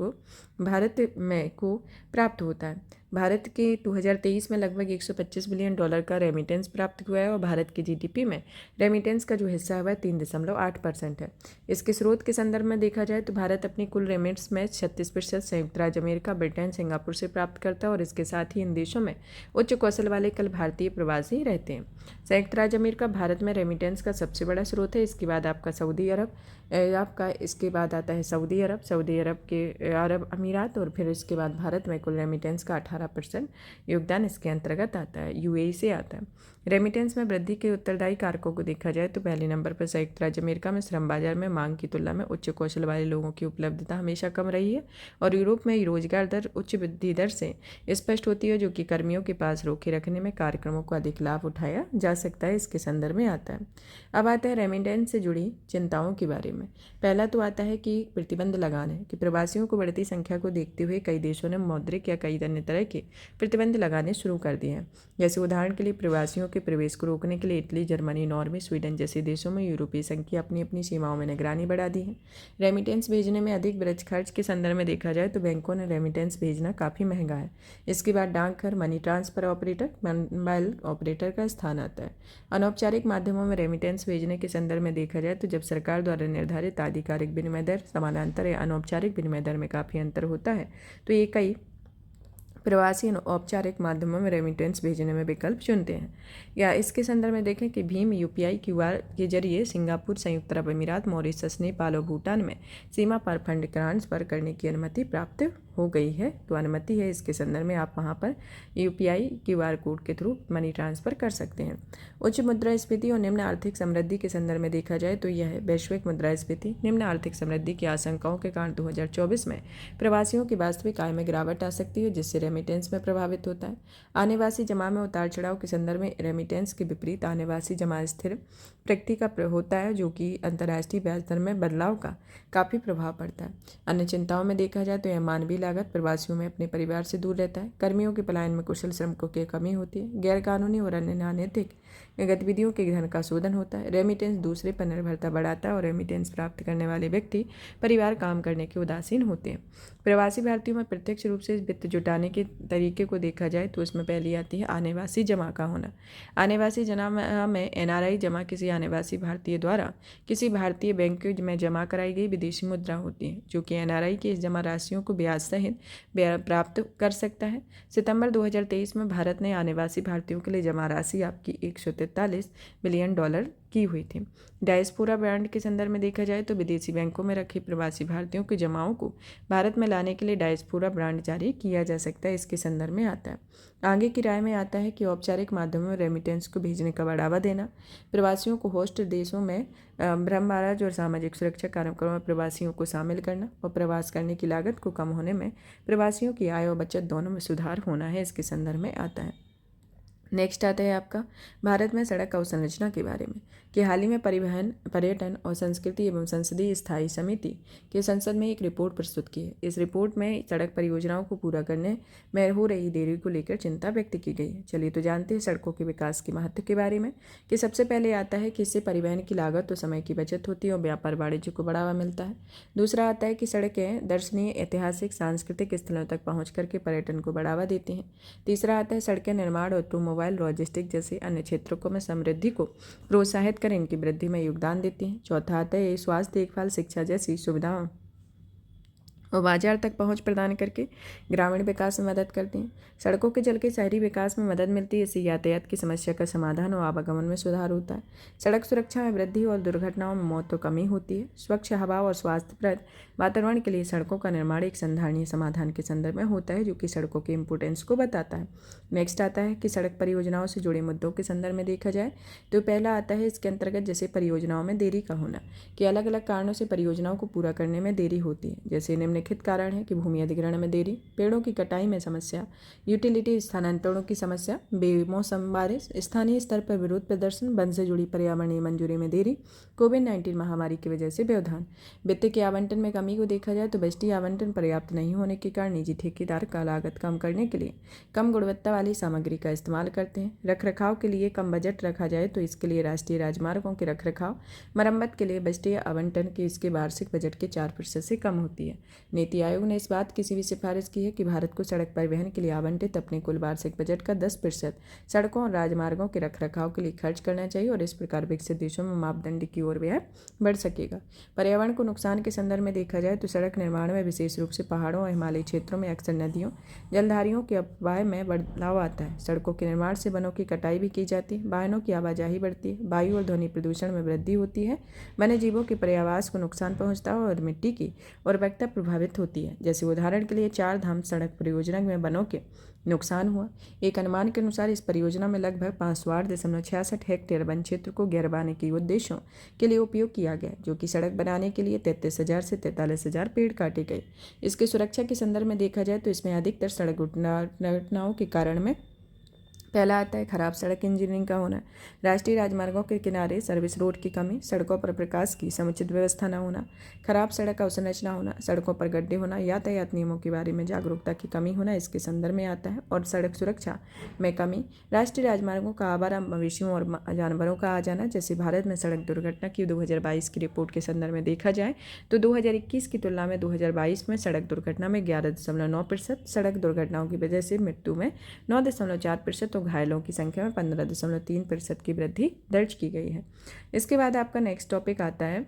में को प्राप्त होता है। भारत के 2023 में लगभग $125 बिलियन का रेमिटेंस प्राप्त हुआ है और भारत की जीडीपी में रेमिटेंस का जो हिस्सा है वह 3.8% है। इसके स्रोत के संदर्भ में देखा जाए तो भारत अपनी कुल रेमिट्स में 36% संयुक्त राज्य अमेरिका, ब्रिटेन, सिंगापुर से प्राप्त करता है और इसके साथ ही इन देशों में उच्च कौशल वाले कल भारतीय प्रवासी रहते हैं। संयुक्त राज्य अमेरिका भारत में रेमिटेंस का सबसे बड़ा स्रोत है। इसके बाद आपका इसके बाद आता है सऊदी अरब के अरब अमीरात और फिर इसके बाद भारत में कुल रेमिटेंस का 18% योगदान इसके अंतर्गत आता है। यूएई से आता है। रेमिटेंस में वृद्धि के उत्तरदायी कारकों को देखा जाए तो पहले नंबर पर संयुक्त राज्य अमेरिका में श्रम बाजार में मांग की तुलना में उच्च कौशल वाले लोगों की उपलब्धता हमेशा कम रही है और यूरोप में रोजगार दर उच्च वृद्धि दर से स्पष्ट होती है, जो कि कर्मियों के पास रोके रखने में कार्यक्रमों को अधिक लाभ उठाया जा सकता है। इसके संदर्भ में आता है। अब आता है रेमिटेंस से जुड़ी चिंताओं के बारे में। पहला तो आता है कि प्रतिबंध लगाने कि प्रवासियों को बढ़ती संख्या को देखते हुए कई देशों ने मौद्रिक या कई अन्य तरह के प्रतिबंध लगाने शुरू कर दिए हैं। जैसे उदाहरण के लिए प्रवासियों के के प्रवेश को रोकने के लिए इटली, जर्मनी, नॉर्वे, स्वीडन जैसे देशों में यूरोपीय संघ की अपनी अपनी सीमाओं में निगरानी बढ़ा दी है। रेमिटेंस भेजने में अधिक बृहत खर्च के संदर्भ में देखा जाए तो बैंकों ने रेमिटेंस भेजना काफ़ी महंगा है। इसके बाद डाकघर, money transfer operator, mobile operator का स्थान आता है। अनौपचारिक माध्यमों में रेमिटेंस भेजने के संदर्भ में देखा जाए तो जब सरकार द्वारा निर्धारित आधिकारिक विनिमय दर समानांतर या अनौपचारिक विनिमय दर में काफ़ी अंतर होता है तो ये कई प्रवासी औपचारिक माध्यमों में रेमिटेंस भेजने में विकल्प चुनते हैं। या इसके संदर्भ में देखें कि भीम यूपीआई क्यूआर के जरिए सिंगापुर, संयुक्त अरब अमीरात, मॉरिशस, नेपाल और भूटान में सीमा पर फंड ट्रांसफर करने की अनुमति प्राप्त हो गई है। तो अनुमति है, इसके संदर्भ में आप वहां पर यूपीआई क्यूआर कोड के थ्रू मनी ट्रांसफ़र कर सकते हैं। उच्च मुद्रास्फीति और निम्न आर्थिक समृद्धि के संदर्भ में देखा जाए तो यह वैश्विक मुद्रास्फीति, निम्न आर्थिक समृद्धि की आशंकाओं के कारण 2024 में प्रवासियों की वास्तविक आय में गिरावट आ सकती है, जिससे रेमिटेंस में प्रभावित होता है। आनेवासी जमा में उतार चढ़ाव के संदर्भ में रेमिटेंस के विपरीत आनेवासी जमा स्थिर प्रकृति का होता है, जो कि अंतर्राष्ट्रीय ब्याज दर में बदलाव का काफ़ी प्रभाव पड़ता है। अन्य चिंताओं में देखा जाए तो यह मानवीय लागत, प्रवासियों में अपने परिवार से दूर रहता है, कर्मियों के पलायन में कुशल श्रमिकों की कमी होती है, गैर कानूनी और अन्य अनैतिक गतिविधियों के धन का शोधन होता है। रेमिटेंस दूसरे पर निर्भरता बढ़ाता है और रेमिटेंस प्राप्त करने वाले व्यक्ति परिवार काम करने के उदासीन होते हैं। प्रवासी भारतीयों में प्रत्यक्ष रूप से वित्त जुटाने के तरीके को देखा जाए तो उसमें पहली आती है आनेवासी जमा का होना। आनेवासी जमा में एनआरआई जमा किसी आनेवासी भारतीय द्वारा किसी भारतीय बैंक में जमा कराई गई विदेशी मुद्रा होती है, जो कि एनआरआई की इस जमा राशियों को ब्याज सहित प्राप्त कर सकता है। सितंबर 2023 में भारत ने आनेवासी भारतीयों के लिए जमा राशि आपकी 143 बिलियन डॉलर की हुई थी। डायस्पोरा ब्रांड के संदर्भ में देखा जाए तो विदेशी बैंकों में रखे प्रवासी भारतीयों के जमाओं को भारत में लाने के लिए डायस्पोरा ब्रांड जारी किया जा सकता है, इसके संदर्भ में आता है। आगे की राय में आता है कि औपचारिक माध्यमों में रेमिटेंस को भेजने का बढ़ावा देना, प्रवासियों को होस्ट देशों में भ्रमराज और सामाजिक सुरक्षा कार्यक्रमों में प्रवासियों को शामिल करना और प्रवास करने की लागत को कम होने में प्रवासियों की आय और बचत दोनों में सुधार होना है, इसके संदर्भ में आता है। नेक्स्ट आता है आपका भारत में सड़क अवसंरचना के बारे में कि हाल ही में परिवहन, पर्यटन और संस्कृति एवं संसदीय स्थायी समिति के संसद में एक रिपोर्ट प्रस्तुत की है। इस रिपोर्ट में सड़क परियोजनाओं को पूरा करने में हो रही देरी को लेकर चिंता व्यक्त की गई है। चलिए तो जानते हैं सड़कों के विकास के महत्व के बारे में कि सबसे पहले आता है कि इससे परिवहन की लागत और समय की बचत होती है और व्यापार वाणिज्य को बढ़ावा मिलता है। दूसरा आता है कि सड़कें दर्शनीय, ऐतिहासिक, सांस्कृतिक स्थलों तक पहुँच करके पर्यटन को बढ़ावा देती हैं। तीसरा आता है सड़कें निर्माण और ऑटोमोबाइल, लॉजिस्टिक जैसे अन्य क्षेत्रों में समृद्धि को प्रोत्साहित कर इनकी वृद्धि में योगदान देती हैं। चौथा आता है स्वास्थ्य, देखभाल, शिक्षा जैसी सुविधाओं और बाजार तक पहुंच प्रदान करके ग्रामीण विकास में मदद करती हैं। सड़कों के चलते शहरी विकास में मदद मिलती है, इससे यातायात की समस्या का समाधान और आवागमन में सुधार होता है। सड़क सुरक्षा में वृद्धि और दुर्घटनाओं में मौत तो कमी होती है। स्वच्छ हवा और स्वास्थ्यप्रद वातावरण के लिए सड़कों का निर्माण एक संधारणीय समाधान के संदर्भ में होता है, जो कि सड़कों के इम्पोर्टेंस को बताता है। नेक्स्ट आता है कि सड़क परियोजनाओं से जुड़े मुद्दों के संदर्भ में देखा जाए तो पहला आता है इसके अंतर्गत जैसे परियोजनाओं में देरी का होना कि अलग अलग कारणों से परियोजनाओं को पूरा करने में देरी होती है। जैसे निम्नलिखित कारण है कि भूमि अधिग्रहण में देरी, पेड़ों की कटाई में समस्या, यूटिलिटी स्थानांतरणों की समस्या, बेमौसम बारिश, स्थानीय स्तर पर विरोध प्रदर्शन, वन से जुड़ी पर्यावरणीय मंजूरी में देरी, कोविड-19 महामारी की वजह से व्यवधान। वित्त के आवंटन में कमी को देखा जाए तो बजटीय आवंटन पर्याप्त नहीं होने के कारण निजी ठेकेदार का लागत कम करने के लिए कम गुणवत्ता वाली सामग्री का इस्तेमाल करते हैं। रखरखाव के लिए कम बजट रखा जाए तो इसके लिए राष्ट्रीय राजमार्गों के रखरखाव मरम्मत के लिए बजटीय आवंटन की इसके वार्षिक बजट के 4% से कम होती है। नीति आयोग ने इस बात की भी सिफारिश की है कि भारत को सड़क परिवहन के लिए आवंटित अपने कुल वार्षिक बजट का 10% सड़कों और राजमार्गों के रखरखाव के लिए खर्च करना चाहिए और इस प्रकार विकसित देशों में मापदंड की ओर व्यय बढ़ सकेगा। पर्यावरण को नुकसान के संदर्भ में देखा जाए तो सड़क निर्माण में विशेष रूप से पहाड़ों और हिमालयी क्षेत्रों में अक्सर नदियों, जलधारियों के अपवाह में बदलाव आता है। सड़कों के निर्माण से वनों की कटाई भी की जाती है, वाहनों की आवाजाही बढ़ती है, वायु और ध्वनि प्रदूषण में वृद्धि होती है, वन्य जीवों के पर्यावास को नुकसान पहुंचता है और मिट्टी की उर्वरकता प्रभावित होती है। जैसे उदाहरण के लिए 4 धाम सड़क परियोजना में वनों के नुकसान हुआ। एक अनुमान के अनुसार इस परियोजना में लगभग 508.66 हेक्टेयर वन क्षेत्र को गैर वानिकी उद्देश्यों के लिए उपयोग किया गया, जो कि सड़क बनाने के लिए 33,000 से 43,000 पेड़ काटे गए। इसकी सुरक्षा के संदर्भ में देखा जाए तो इसमें अधिकतर सड़क दुर्घटनाओं के कारण में पहला आता है खराब सड़क इंजीनियरिंग का होना, राष्ट्रीय राजमार्गों के किनारे सर्विस रोड की कमी, सड़कों पर प्रकाश की समुचित व्यवस्था न होना, खराब सड़क अवसंरचना होना, सड़कों पर गड्ढे होना, यातायात नियमों के बारे में जागरूकता की कमी होना इसके संदर्भ में आता है। और सड़क सुरक्षा में कमी, राष्ट्रीय राजमार्गों का आवारा मवेशियों और जानवरों का आ जाना। जैसे भारत में सड़क दुर्घटना की 2022 की रिपोर्ट के संदर्भ में देखा जाए तो 2021 की तुलना में 2022 में सड़क दुर्घटना में 11.9%, सड़क दुर्घटनाओं की वजह से मृत्यु में 9.4% तो घायलों की संख्या में 15.3% की वृद्धि दर्ज की गई है। इसके बाद आपका नेक्स्ट टॉपिक आता है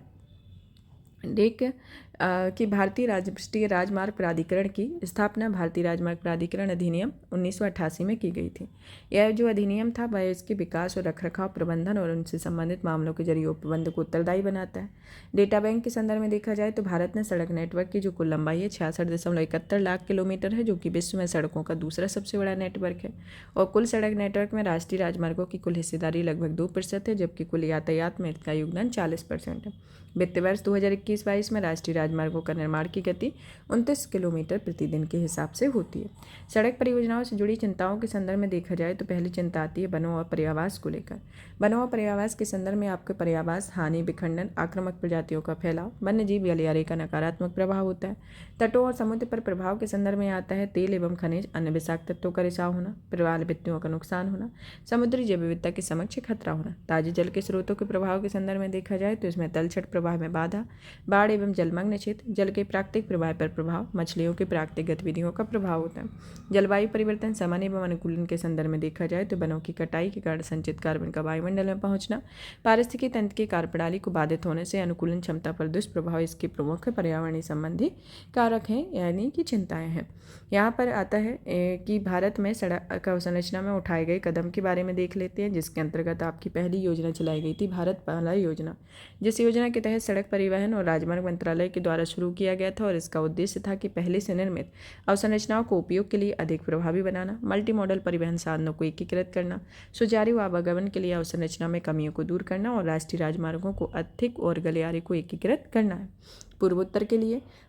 कि भारतीय राष्ट्रीय राजमार्ग प्राधिकरण की स्थापना भारतीय राजमार्ग प्राधिकरण अधिनियम 1988 में की गई थी। यह जो अधिनियम था वह इसके विकास और रखरखाव, प्रबंधन और उनसे संबंधित मामलों के जरिए उपबंध को उत्तरदायी बनाता है। डेटा बैंक के संदर्भ में देखा जाए तो भारत में सड़क नेटवर्क की जो कुल लंबाई है 66.71 लाख किलोमीटर है, जो कि विश्व में सड़कों का दूसरा सबसे बड़ा नेटवर्क है। और कुल सड़क नेटवर्क में राष्ट्रीय राजमार्गों की कुल हिस्सेदारी लगभग 2% है, जबकि कुल यातायात में इसका योगदान 40% है। वित्त वर्ष 2021-22 में राष्ट्रीय राजमार्गों का निर्माण की गति 29 किलोमीटर प्रतिदिन के हिसाब से होती है। सड़क परियोजनाओं से जुड़ी चिंताओं के संदर्भ में देखा जाए तो पहली चिंता आती है वनों और पर्यावास को लेकर। वनों और पर्यावास के संदर्भ में आपके पर्यावास हानि, विखंडन, आक्रामक प्रजातियों का फैलाव, वन्य जीव गलियारे का नकारात्मक प्रभाव होता है। तटों और समुद्र पर प्रभाव के संदर्भ में आता है तेल एवं खनिज, अन्य विषाक्त तत्वों का रिसाव होना, प्रवाल भित्तियों का नुकसान होना, समुद्री जैव विविधता के समक्ष खतरा होना। ताजे जल के स्रोतों के प्रभाव के संदर्भ में देखा जाए तो इसमें तलछट प्रवाह में बाधा, बाढ़ एवं जलमग्न क्षेत्र, जल के प्राकृतिक प्रवाह पर प्रभाव, मछलियों की प्राकृतिक गतिविधियों का प्रभाव होता है। जलवायु परिवर्तन, सामान्य एवं अनुकूलन के संदर्भ में देखा जाए तो वनों की कटाई के कारण संचित कार्बन का वायुमंडल में पहुंचना, पारिस्थितिकी तंत्र की कार्यप्रणाली को बाधित होने से अनुकूलन क्षमता पर दुष्प्रभाव इसके प्रमुख पर्यावरणीय संबंधी कारक हैं, यानी कि चिंताएं हैं। यहाँ पर आता है कि भारत में सड़क अवसंरचना में उठाए गए कदम के बारे में देख लेते हैं, जिसके अंतर्गत आपकी पहली योजना चलाई गई थी भारत पहला योजना, जिस योजना के तहत सड़क परिवहन और राजमार्ग मंत्रालय के द्वारा शुरू किया गया था। और इसका उद्देश्य था कि पहले से निर्मित अवसंरचनाओं को उपयोग के लिए अधिक प्रभावी बनाना, मल्टी मॉडल परिवहन साधनों को एकीकृत करना, सुचारू आवागमन के लिए अवसंरचना में कमियों को दूर करना और राष्ट्रीय राजमार्गों को अधिक और गलियारे को एकीकृत करना है।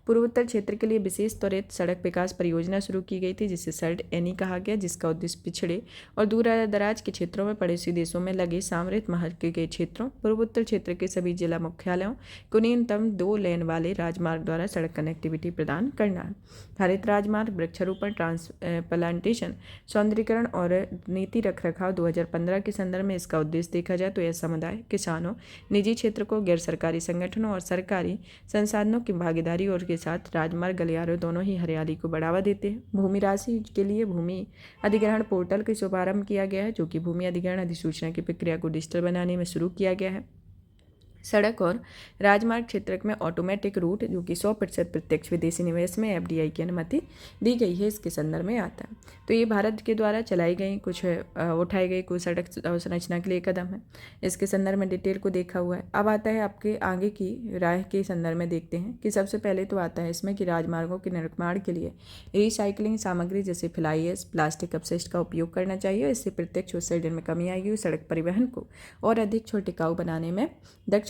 पूर्वोत्तर क्षेत्र के लिए विशेष त्वरित सड़क विकास परियोजना शुरू की गई थी, जिसे सर्ड एनी कहा गया, जिसका उद्देश्य पिछड़े और दूर दराज के क्षेत्रों में पड़ोसी देशों में लगे सामरिक महत्व के क्षेत्रों, पूर्वोत्तर क्षेत्र के सभी जिला मुख्यालयों को न्यूनतम 2 लेन वाले राजमार्ग द्वारा सड़क कनेक्टिविटी प्रदान करना है। हरित राजमार्ग, वृक्षारोपण, ट्रांसप्लांटेशन, सौंदर्यीकरण और नीति रखरखाव 2015 के संदर्भ में इसका उद्देश्य देखा जाए तो यह समुदाय, किसानों, निजी क्षेत्र को, गैर सरकारी संगठनों और सरकारी संसाधनों की भागीदारी और के साथ राजमार्ग गलियारे दोनों ही हरियाली को बढ़ावा देते हैं। भूमि राशि के लिए भूमि अधिग्रहण पोर्टल का शुभारंभ किया गया है, जो कि भूमि अधिग्रहण अधिसूचना की प्रक्रिया को डिजिटल बनाने में शुरू किया गया है। सड़क और राजमार्ग क्षेत्र में ऑटोमेटिक रूट, जो कि 100% प्रत्यक्ष विदेशी निवेश में एफडीआई की अनुमति दी गई है, इसके संदर्भ में आता है। तो ये भारत के द्वारा चलाई गई उठाई गई कुछ सड़क अवसंरचना के लिए कदम है। इसके संदर्भ में डिटेल को देखा हुआ है। अब आता है आपके आगे की राय के संदर्भ में देखते हैं कि सबसे पहले तो आता है इसमें कि राजमार्गों के निर्माण के लिए रिसाइकलिंग सामग्री जैसे फ्लाई ऐश, प्लास्टिक अपशिष्ट का उपयोग करना चाहिए। इससे प्रत्यक्ष उत्सर्जन में कमी आएगी और सड़क परिवहन को और अधिक टिकाऊ बनाने में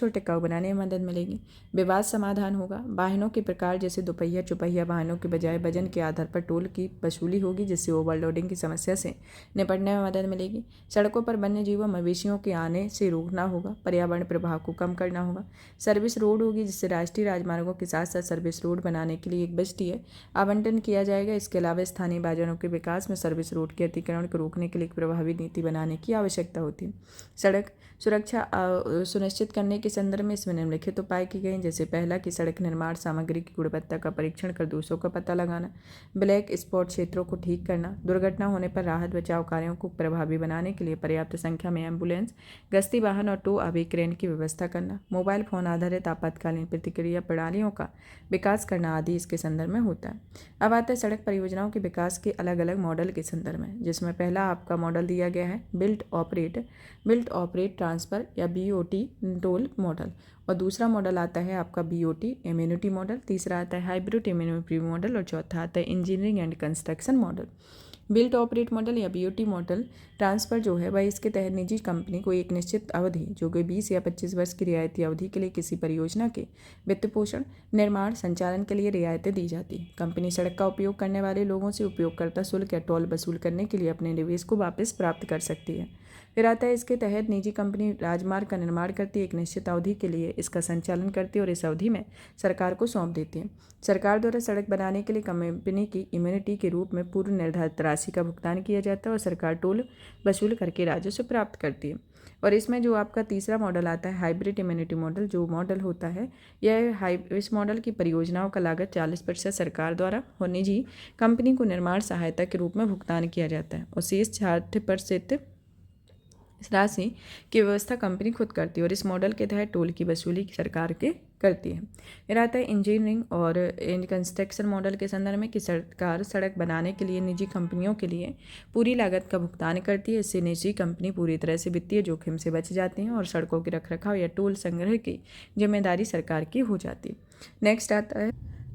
मदद मिलेगी। विवाद समाधान होगा। वाहनों के प्रकार जैसे दोपहिया, चौपहिया वाहनों के बजाय वजन के आधार पर टोल की वसूली होगी, जिससे ओवरलोडिंग की समस्या से निपटने में मदद मिलेगी। सड़कों पर वन्य जीवों, मवेशियों के आने से रोकना होगा। पर्यावरण प्रभाव को कम करना होगा। सर्विस रोड होगी, जिससे राष्ट्रीय राजमार्गों के साथ साथ सर्विस रोड बनाने के लिए एक बजटीय आवंटन किया जाएगा। इसके अलावा स्थानीय बाजारों के विकास में सर्विस रोड के अतिक्रमण को रोकने के लिए एक प्रभावी नीति बनाने की आवश्यकता होती है। सड़क सुरक्षा सुनिश्चित करने के संदर्भ में इसमें निम्नलिखित उपाय किए गए, जैसे पहला कि सड़क निर्माण सामग्री की गुणवत्ता का परीक्षण कर दोषों का पता लगाना, ब्लैक स्पॉट क्षेत्रों को ठीक करना, दुर्घटना होने पर राहत बचाव कार्यों को प्रभावी बनाने के लिए पर्याप्त संख्या में एम्बुलेंस, गश्ती वाहन और टो अभिक्रेन की व्यवस्था करना, मोबाइल फोन आधारित आपातकालीन प्रतिक्रिया प्रणालियों का विकास करना आदि इसके संदर्भ में होता है। अब आता है सड़क परियोजनाओं के विकास के अलग अलग मॉडल के संदर्भ में, जिसमें पहला आपका मॉडल दिया गया है बिल्ट ऑपरेट ट्रांसफर या बीओटी टोल मॉडल, और दूसरा मॉडल आता है आपका बीओटी इम्यूनिटी मॉडल, तीसरा आता है हाइब्रिड इम्यूनिटी मॉडल और चौथा आता है engineering and construction model. Built operate model या बीओटी मॉडल ट्रांसफ़र जो है वह इसके तहत निजी कंपनी को एक निश्चित अवधि जो कि 20 या 25 वर्ष की रियायती अवधि के लिए किसी परियोजना के वित्त पोषण, निर्माण, संचालन के लिए रियायतें दी जाती हैं। कंपनी सड़क का उपयोग करने वाले लोगों से उपयोगकर्ता शुल्क या टोल वसूल करने के लिए अपने निवेश को वापस प्राप्त कर सकती है। फिर आता है इसके तहत निजी कंपनी राजमार्ग का निर्माण करती है, एक निश्चित अवधि के लिए इसका संचालन करती है और इस अवधि में सरकार को सौंप देती है। सरकार द्वारा सड़क बनाने के लिए कंपनी की इम्यूनिटी के रूप में पूर्व निर्धारित राशि का भुगतान किया जाता है और सरकार टोल वसूल करके राजस्व प्राप्त करती है। और इसमें जो आपका तीसरा मॉडल आता है हाइब्रिड इम्यूनिटी मॉडल, जो मॉडल होता है इस मॉडल की परियोजनाओं का लागत 40% सरकार द्वारा और निजी कंपनी को निर्माण सहायता के रूप में भुगतान किया जाता है और शेष 60% राशि की व्यवस्था कंपनी खुद करती है और इस मॉडल के तहत टोल की वसूली सरकार के करती है। फिर आता है इंजीनियरिंग और कंस्ट्रक्शन मॉडल के संदर्भ में कि सरकार सड़क बनाने के लिए निजी कंपनियों के लिए पूरी लागत का भुगतान करती है। इससे निजी कंपनी पूरी तरह से वित्तीय जोखिम से बच जाती हैं और सड़कों के रखरखाव या टोल संग्रह की जिम्मेदारी सरकार की हो जाती है। नेक्स्ट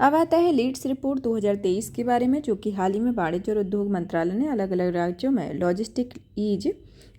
आता है लीड्स रिपोर्ट 2023 के बारे में, जो कि हाल ही में वाणिज्य और उद्योग मंत्रालय ने अलग अलग राज्यों में लॉजिस्टिक ईज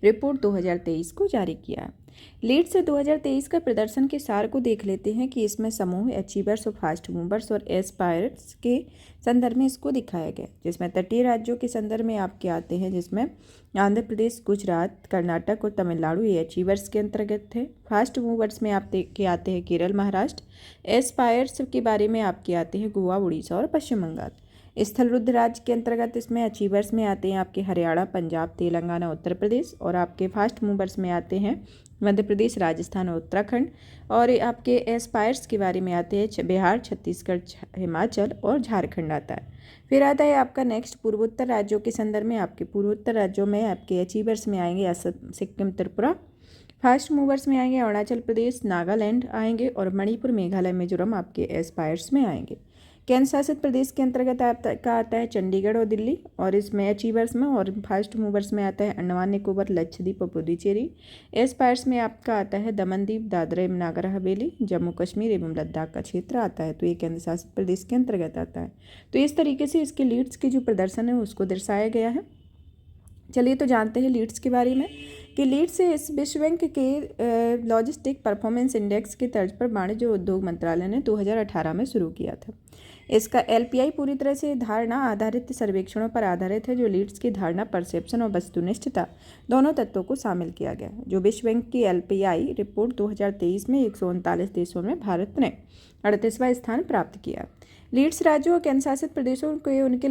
रिपोर्ट 2023 को जारी किया है। लीड्स 2023 का प्रदर्शन के सार को देख लेते हैं कि इसमें समूह, अचीवर्स और फास्ट मूवर्स और एस्पायर्स के संदर्भ में इसको दिखाया गया, जिसमें तटीय राज्यों के संदर्भ में आपके आते हैं, जिसमें आंध्र प्रदेश, गुजरात, कर्नाटक और तमिलनाडु ये अचीवर्स के अंतर्गत थे। फास्ट मूवर्स में आपके आते हैं केरल, महाराष्ट्र। एस्पायर्स के बारे में आपके आते हैं गोवा, उड़ीसा और पश्चिम बंगाल। स्थल रुद्र राज्य के अंतर्गत इसमें अचीवर्स में आते हैं आपके हरियाणा, पंजाब, तेलंगाना, उत्तर प्रदेश और आपके फास्ट मूवर्स में आते हैं मध्य प्रदेश, राजस्थान और उत्तराखंड। और आपके एस्पायर्स के बारे में आते हैं बिहार, छत्तीसगढ़, हिमाचल और झारखंड आता है। फिर आता है आपका नेक्स्ट पूर्वोत्तर राज्यों के संदर्भ में, आपके पूर्वोत्तर राज्यों में आपके अचीवर्स में आएंगे असम, सिक्किम, त्रिपुरा। फास्ट मूवर्स में आएंगे अरुणाचल प्रदेश, नागालैंड आएंगे और मणिपुर, मेघालय, मिजोरम आपके एस्पायर्स में आएंगे। केंद्र शासित प्रदेश के अंतर्गत आता है चंडीगढ़ और दिल्ली और इसमें अचीवर्स में और फास्ट मूवर्स में आता है अंडमान निकोबार, लक्षद्वीप और पुडुचेरी। एस्पायर्स में आपका आता है दमनदीप, दादरा एवं नागर हवेली, जम्मू कश्मीर एवं लद्दाख का क्षेत्र आता है, तो ये केंद्र शासित प्रदेश के अंतर्गत आता है। तो इस तरीके से इसके लीड्स के जो प्रदर्शन है उसको दर्शाया गया है। चलिए तो जानते हैं लीड्स के बारे में कि लीड्स इस विश्व बैंक के लॉजिस्टिक परफॉर्मेंस इंडेक्स की तर्ज पर वाणिज्य और उद्योग मंत्रालय ने 2018 में शुरू किया था। इसका LPI पूरी तरह से धारणा आधारित सर्वेक्षणों पर आधारित है, जो लीड्स की धारणा, परसेप्शन और वस्तुनिष्ठता दोनों तत्वों को शामिल किया गया, जो विश्व बैंक की LPI रिपोर्ट 2023 में 139 देशों में भारत ने 38वां स्थान प्राप्त किया। लीड्स राज्यों और केंद्र शासित प्रदेशों को उनके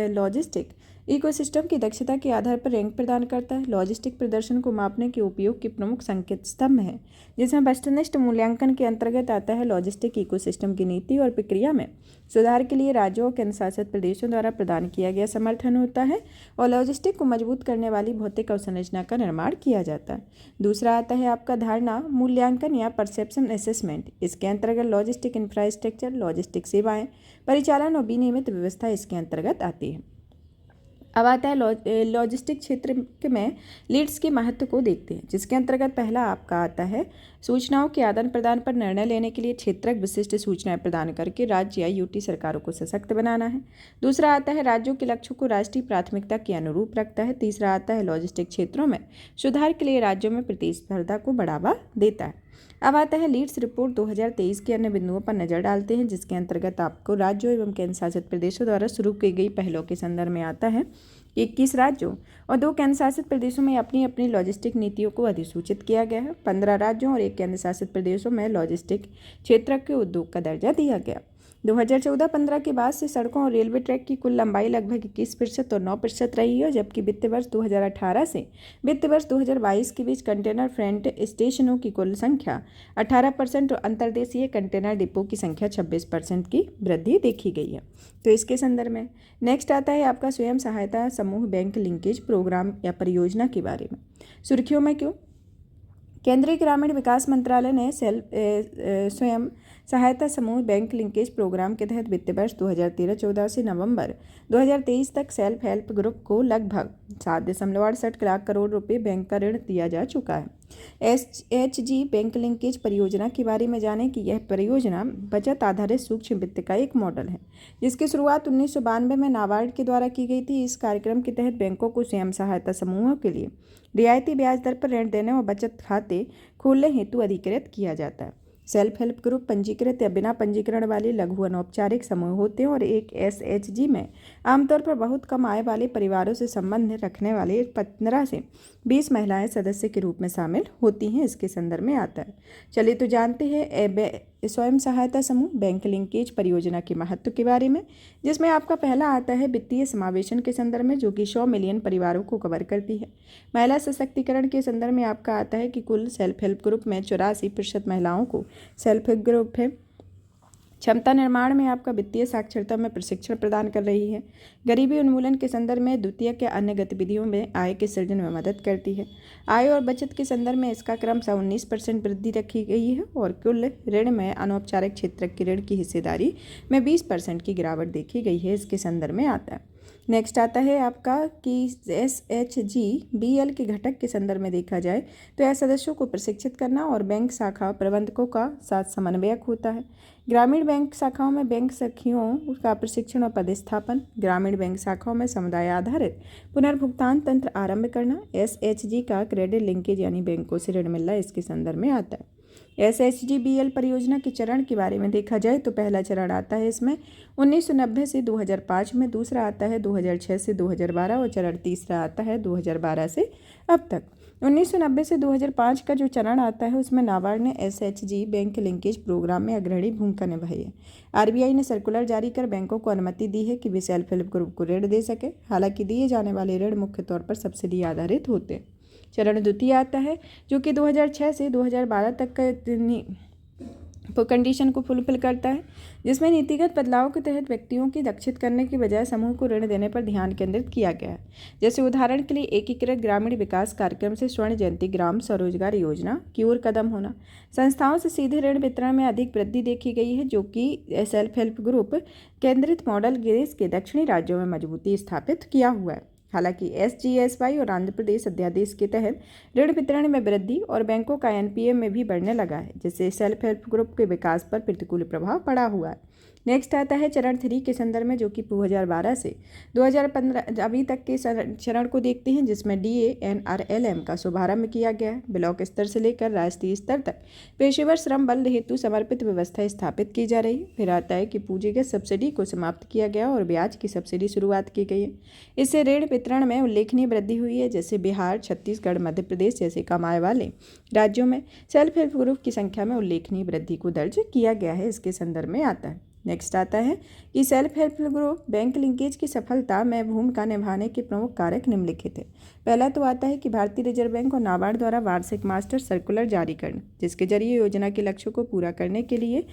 लॉजिस्टिक इकोसिस्टम की दक्षता के आधार पर रैंक प्रदान करता है। लॉजिस्टिक प्रदर्शन को मापने के उपयोग के प्रमुख संकेत स्तंभ हैं, जिसमें वस्तुनिष्ठ मूल्यांकन के अंतर्गत आता है लॉजिस्टिक इकोसिस्टम की नीति और प्रक्रिया में सुधार के लिए राज्यों और केंद्र शासित प्रदेशों द्वारा प्रदान किया गया समर्थन होता है और लॉजिस्टिक को मजबूत करने वाली भौतिक अवसंरचना का निर्माण किया जाता है। दूसरा आता है आपका धारणा मूल्यांकन या परसेप्शन असेसमेंट। इसके अंतर्गत लॉजिस्टिक इंफ्रास्ट्रक्चर, लॉजिस्टिक सेवाएं, परिचालन और विनियमित व्यवस्था इसके अंतर्गत आती है। अब आता है लॉजिस्टिक क्षेत्र में लीड्स के महत्व को देखते हैं, जिसके अंतर्गत पहला आपका आता है सूचनाओं के आदान प्रदान पर निर्णय लेने के लिए क्षेत्रक विशिष्ट सूचनाएं प्रदान करके राज्य या UT सरकारों को सशक्त बनाना है। दूसरा आता है राज्यों के लक्ष्यों को राष्ट्रीय प्राथमिकता के अनुरूप रखता है। तीसरा आता है लॉजिस्टिक क्षेत्रों में सुधार के लिए राज्यों में प्रतिस्पर्धा को बढ़ावा देता है। अब आता है लीड्स रिपोर्ट 2023 के अन्य बिंदुओं पर नजर डालते हैं, जिसके अंतर्गत आपको राज्यों एवं केंद्र शासित प्रदेशों द्वारा शुरू की गई पहलों के संदर्भ में आता है। 21 राज्यों और 2 केंद्र शासित प्रदेशों में अपनी अपनी लॉजिस्टिक नीतियों को अधिसूचित किया गया है। 15 राज्यों और 1 केंद्र शासित प्रदेशों में लॉजिस्टिक क्षेत्र के उद्योग का दर्जा दिया गया। 2014-15 के बाद से सड़कों और रेलवे ट्रैक की कुल लंबाई लगभग 21% और 9% रही है, जबकि वित्त वर्ष 2018 से वित्त वर्ष 2022 के बीच कंटेनर फ्रंट स्टेशनों की कुल संख्या 18% और अंतर्देशीय कंटेनर डिपो की संख्या 26% की वृद्धि देखी गई है। तो इसके संदर्भ में नेक्स्ट आता है आपका स्वयं सहायता समूह बैंक लिंकेज प्रोग्राम या परियोजना के बारे में। सुर्खियों में क्यों? केंद्रीय ग्रामीण विकास मंत्रालय ने स्वयं सहायता समूह बैंक लिंकेज प्रोग्राम के तहत वित्तीय वर्ष 2013-14 से नवंबर 2023 तक सेल्फ हेल्प ग्रुप को लगभग 7.68 लाख करोड़ रुपए बैंक का ऋण दिया जा चुका है। SHG बैंक लिंकेज परियोजना के बारे में जानें कि यह परियोजना बचत आधारित सूक्ष्म वित्त का एक मॉडल है जिसकी शुरुआत 1992 में नाबार्ड के द्वारा की गई थी। इस कार्यक्रम के तहत बैंकों को स्वयं सहायता समूहों के लिए रियायती ब्याज दर पर ऋण देने और बचत खाते खोलने हेतु अधिकृत किया जाता है। सेल्फ हेल्प ग्रुप पंजीकृत या बिना पंजीकरण वाले लघु अनौपचारिक समूह होते हैं और एक SHG में आमतौर पर बहुत कम आय वाले परिवारों से संबंध रखने वाले 15 से 20 महिलाएं सदस्य के रूप में शामिल होती हैं। इसके संदर्भ में आता है। चलिए तो जानते हैं स्वयं सहायता समूह बैंक लिंकेज परियोजना के महत्व के बारे में, जिसमें आपका पहला आता है वित्तीय समावेशन के संदर्भ में, जो कि 100 मिलियन परिवारों को कवर करती है। महिला सशक्तिकरण के संदर्भ में आपका आता है कि कुल सेल्फ हेल्प ग्रुप में 84% महिलाओं को सेल्फ हेल्प ग्रुप है। क्षमता निर्माण में आपका वित्तीय साक्षरता में प्रशिक्षण प्रदान कर रही है। गरीबी उन्मूलन के संदर्भ में द्वितीयक या अन्य गतिविधियों में आय के सृजन में मदद करती है। आय और बचत के संदर्भ में इसका क्रमशः 19% वृद्धि रखी गई है और कुल ऋण में अनौपचारिक क्षेत्र की ऋण की हिस्सेदारी में 20% की गिरावट देखी गई है। इसके संदर्भ में आता है। नेक्स्ट आता है आपका कि SHGBL के घटक के संदर्भ में देखा जाए तो यह सदस्यों को प्रशिक्षित करना और बैंक शाखा प्रबंधकों का साथ समन्वयक होता है। ग्रामीण बैंक शाखाओं में बैंक सखियों का प्रशिक्षण और पदस्थापन, ग्रामीण बैंक शाखाओं में समुदाय आधारित पुनर्भुगतान तंत्र आरंभ करना, SHG का क्रेडिट लिंकेज यानी बैंकों से ऋण मिलना इसके संदर्भ में आता है। SHGBL परियोजना के चरण के बारे में देखा जाए तो पहला चरण आता है इसमें 1990 से 2005 में, दूसरा आता है 2006 से 2012 और चरण तीसरा आता है 2012 से अब तक। 1990 से 2005 का जो चरण आता है उसमें नाबार्ड ने SHG बैंक लिंकेज प्रोग्राम में अग्रणी भूमिका निभाई है। RBI ने सर्कुलर जारी कर बैंकों को अनुमति दी है कि वे सेल्फ हेल्प ग्रुप को ऋण दे सके। हालांकि दिए जाने वाले ऋण मुख्य तौर पर सब्सिडी आधारित होते हैं। चरण द्वितीय आता है जो कि 2006 से 2012 तक का कंडीशन को फुलफिल करता है, जिसमें नीतिगत बदलाव के तहत व्यक्तियों की लक्षित करने की बजाय समूह को ऋण देने पर ध्यान केंद्रित किया गया है। जैसे उदाहरण के लिए एकीकृत ग्रामीण विकास कार्यक्रम से स्वर्ण जयंती ग्राम स्वरोजगार योजना की ओर कदम होना। संस्थाओं से सीधे ऋण वितरण में अधिक वृद्धि देखी गई है, जो कि सेल्फ हेल्प ग्रुप केंद्रित मॉडल देश के दक्षिणी राज्यों में मजबूती स्थापित किया हुआ है। हालांकि SGSY और आंध्र प्रदेश अध्यादेश के तहत ऋण वितरण में वृद्धि और बैंकों का NPA में भी बढ़ने लगा है, जिससे सेल्फ हेल्प ग्रुप के विकास पर प्रतिकूल प्रभाव पड़ा हुआ है। नेक्स्ट आता है चरण 3 के संदर्भ में, जो कि 2012 से 2015 अभी तक के चरण को देखते हैं, जिसमें DANRLM का शुभारंभ किया गया है। ब्लॉक स्तर से लेकर राष्ट्रीय स्तर तक पेशेवर श्रम बल हेतु समर्पित व्यवस्था स्थापित की जा रही है। फिर आता है कि पूंजीगत सब्सिडी को समाप्त किया गया और ब्याज की सब्सिडी शुरुआत की गई है। इससे ऋण वितरण में उल्लेखनीय वृद्धि हुई है। जैसे बिहार, छत्तीसगढ़, मध्य प्रदेश जैसे कम आय वाले राज्यों में सेल्फ हेल्प ग्रुप की संख्या में उल्लेखनीय वृद्धि को दर्ज किया गया है। इसके संदर्भ में आता है। नेक्स्ट आता है कि self help group bank linkage की सफलता में भूमिका निभाने के प्रमुख कारक निम्नलिखित है। पहला तो आता है कि भारतीय रिजर्व बैंक और नाबार्ड द्वारा वार्षिक मास्टर सर्कुलर जारी करना, जिसके जरिए योजना के लक्ष्यों को पूरा करने के लिए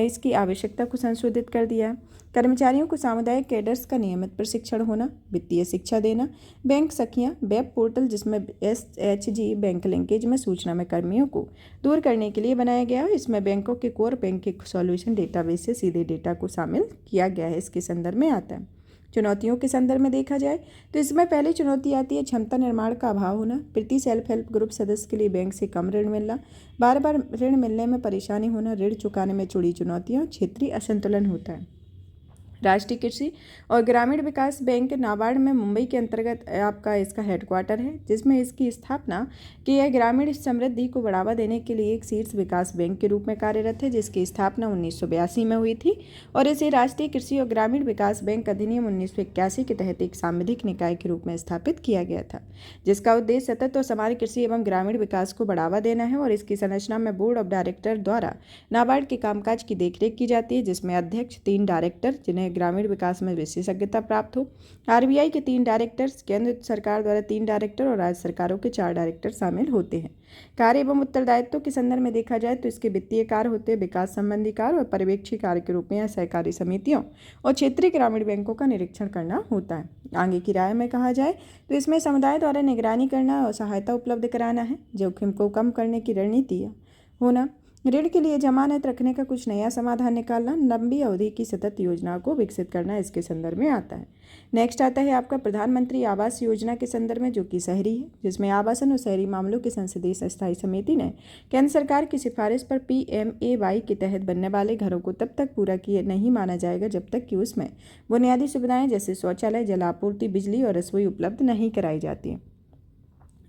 इसकी आवश्यकता को संशोधित कर दिया है। कर्मचारियों को सामुदायिक कैडर्स का नियमित प्रशिक्षण होना, वित्तीय शिक्षा देना, बैंक सखियां वेब पोर्टल जिसमें SHG बैंक लिंकेज में सूचना में कर्मियों को दूर करने के लिए बनाया गया है। इसमें बैंकों के कोर बैंकिंग सॉल्यूशन डेटाबेस से सीधे डेटा को शामिल किया गया है। इसके संदर्भ में आता है। चुनौतियों के संदर्भ में देखा जाए तो इसमें पहली चुनौती आती है क्षमता निर्माण का अभाव होना। प्रति सेल्फ हेल्प ग्रुप सदस्य के लिए बैंक से कम ऋण मिलना, बार बार ऋण मिलने में परेशानी होना, ऋण चुकाने में जुड़ी चुनौतियाँ, क्षेत्रीय असंतुलन होता है। राष्ट्रीय कृषि और ग्रामीण विकास बैंक नाबार्ड में मुंबई के अंतर्गत आपका इसका हेडक्वार्टर है, जिसमें इसकी स्थापना की है। ग्रामीण समृद्धि को बढ़ावा देने के लिए एक शीर्ष विकास बैंक के रूप में कार्यरत है, जिसकी स्थापना 1982 में हुई थी और इसे राष्ट्रीय कृषि और ग्रामीण विकास बैंक अधिनियम 1981 के तहत एक सांविधिक निकाय के रूप में स्थापित किया गया था, जिसका उद्देश्य सतत और समाज कृषि एवं ग्रामीण विकास को बढ़ावा देना है। और इसकी संरचना में बोर्ड ऑफ डायरेक्टर द्वारा नाबार्ड के कामकाज की देखरेख की जाती है, जिसमें अध्यक्ष, 3 डायरेक्टर जिन्हें ग्रामीण विकास में विशेषज्ञता प्राप्त हो, RBI के 3 डायरेक्टर्स, केंद्र सरकार द्वारा 3 डायरेक्टर और राज्य सरकारों के 4 डायरेक्टर शामिल होते हैं। कार्य एवं उत्तरदायित्व के संदर्भ में देखा जाए तो इसके वित्तीय कार्य होते हैं विकास संबंधी कार्य और पर्यवेक्षी कार्य के रूप में सहकारी समितियों और क्षेत्रीय ग्रामीण बैंकों का निरीक्षण करना होता है। आगे की राय में कहा जाए तो इसमें समुदाय द्वारा निगरानी करना और सहायता उपलब्ध कराना है, जोखिम को कम करने की रणनीति होना, ऋण के लिए जमानत रखने का कुछ नया समाधान निकालना, लंबी अवधि की सतत योजनाओं को विकसित करना इसके संदर्भ में आता है। नेक्स्ट आता है आपका प्रधानमंत्री आवास योजना के संदर्भ में, जो कि शहरी है, जिसमें आवासन और शहरी मामलों की संसदीय स्थायी समिति ने केंद्र सरकार की सिफारिश पर PMAY के तहत बनने वाले घरों को तब तक पूरा किए नहीं माना जाएगा जब तक कि उसमें बुनियादी सुविधाएं जैसे शौचालय, जल आपूर्ति, बिजली और रसोई उपलब्ध नहीं कराई जाती हैं।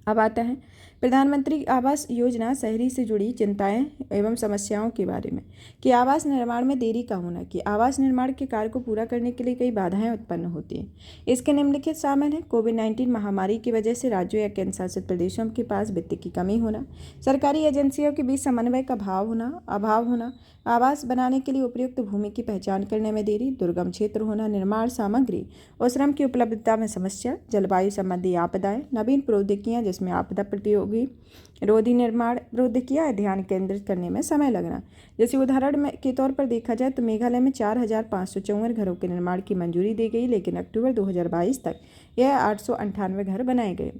अब आता है प्रधानमंत्री आवास योजना शहरी से जुड़ी चिंताएं एवं समस्याओं के बारे में, कि आवास निर्माण में देरी का होना, कि आवास निर्माण के कार्य को पूरा करने के लिए कई बाधाएं उत्पन्न होती हैं। इसके निम्नलिखित शामिल हैं: कोविड-19 महामारी की वजह से राज्यों या केंद्र शासित प्रदेशों के पास वित्त की कमी होना, सरकारी एजेंसियों के बीच समन्वय का अभाव होना, आवास बनाने के लिए उपयुक्त भूमि की पहचान करने में देरी, दुर्गम क्षेत्र होना, निर्माण सामग्री और श्रम की उपलब्धता में समस्या, जलवायु संबंधी आपदाएं, नवीन प्रौद्योगिकियां जिसमें आपदा प्रतियोगी रोधी निर्माण प्रौद्योगिकियां ध्यान केंद्रित करने में समय लगना। जैसे उदाहरण के तौर पर देखा जाए तो मेघालय में 4,554 घरों के निर्माण की मंजूरी दी गई, लेकिन अक्टूबर 2022 तक यह 898 घर बनाए गए।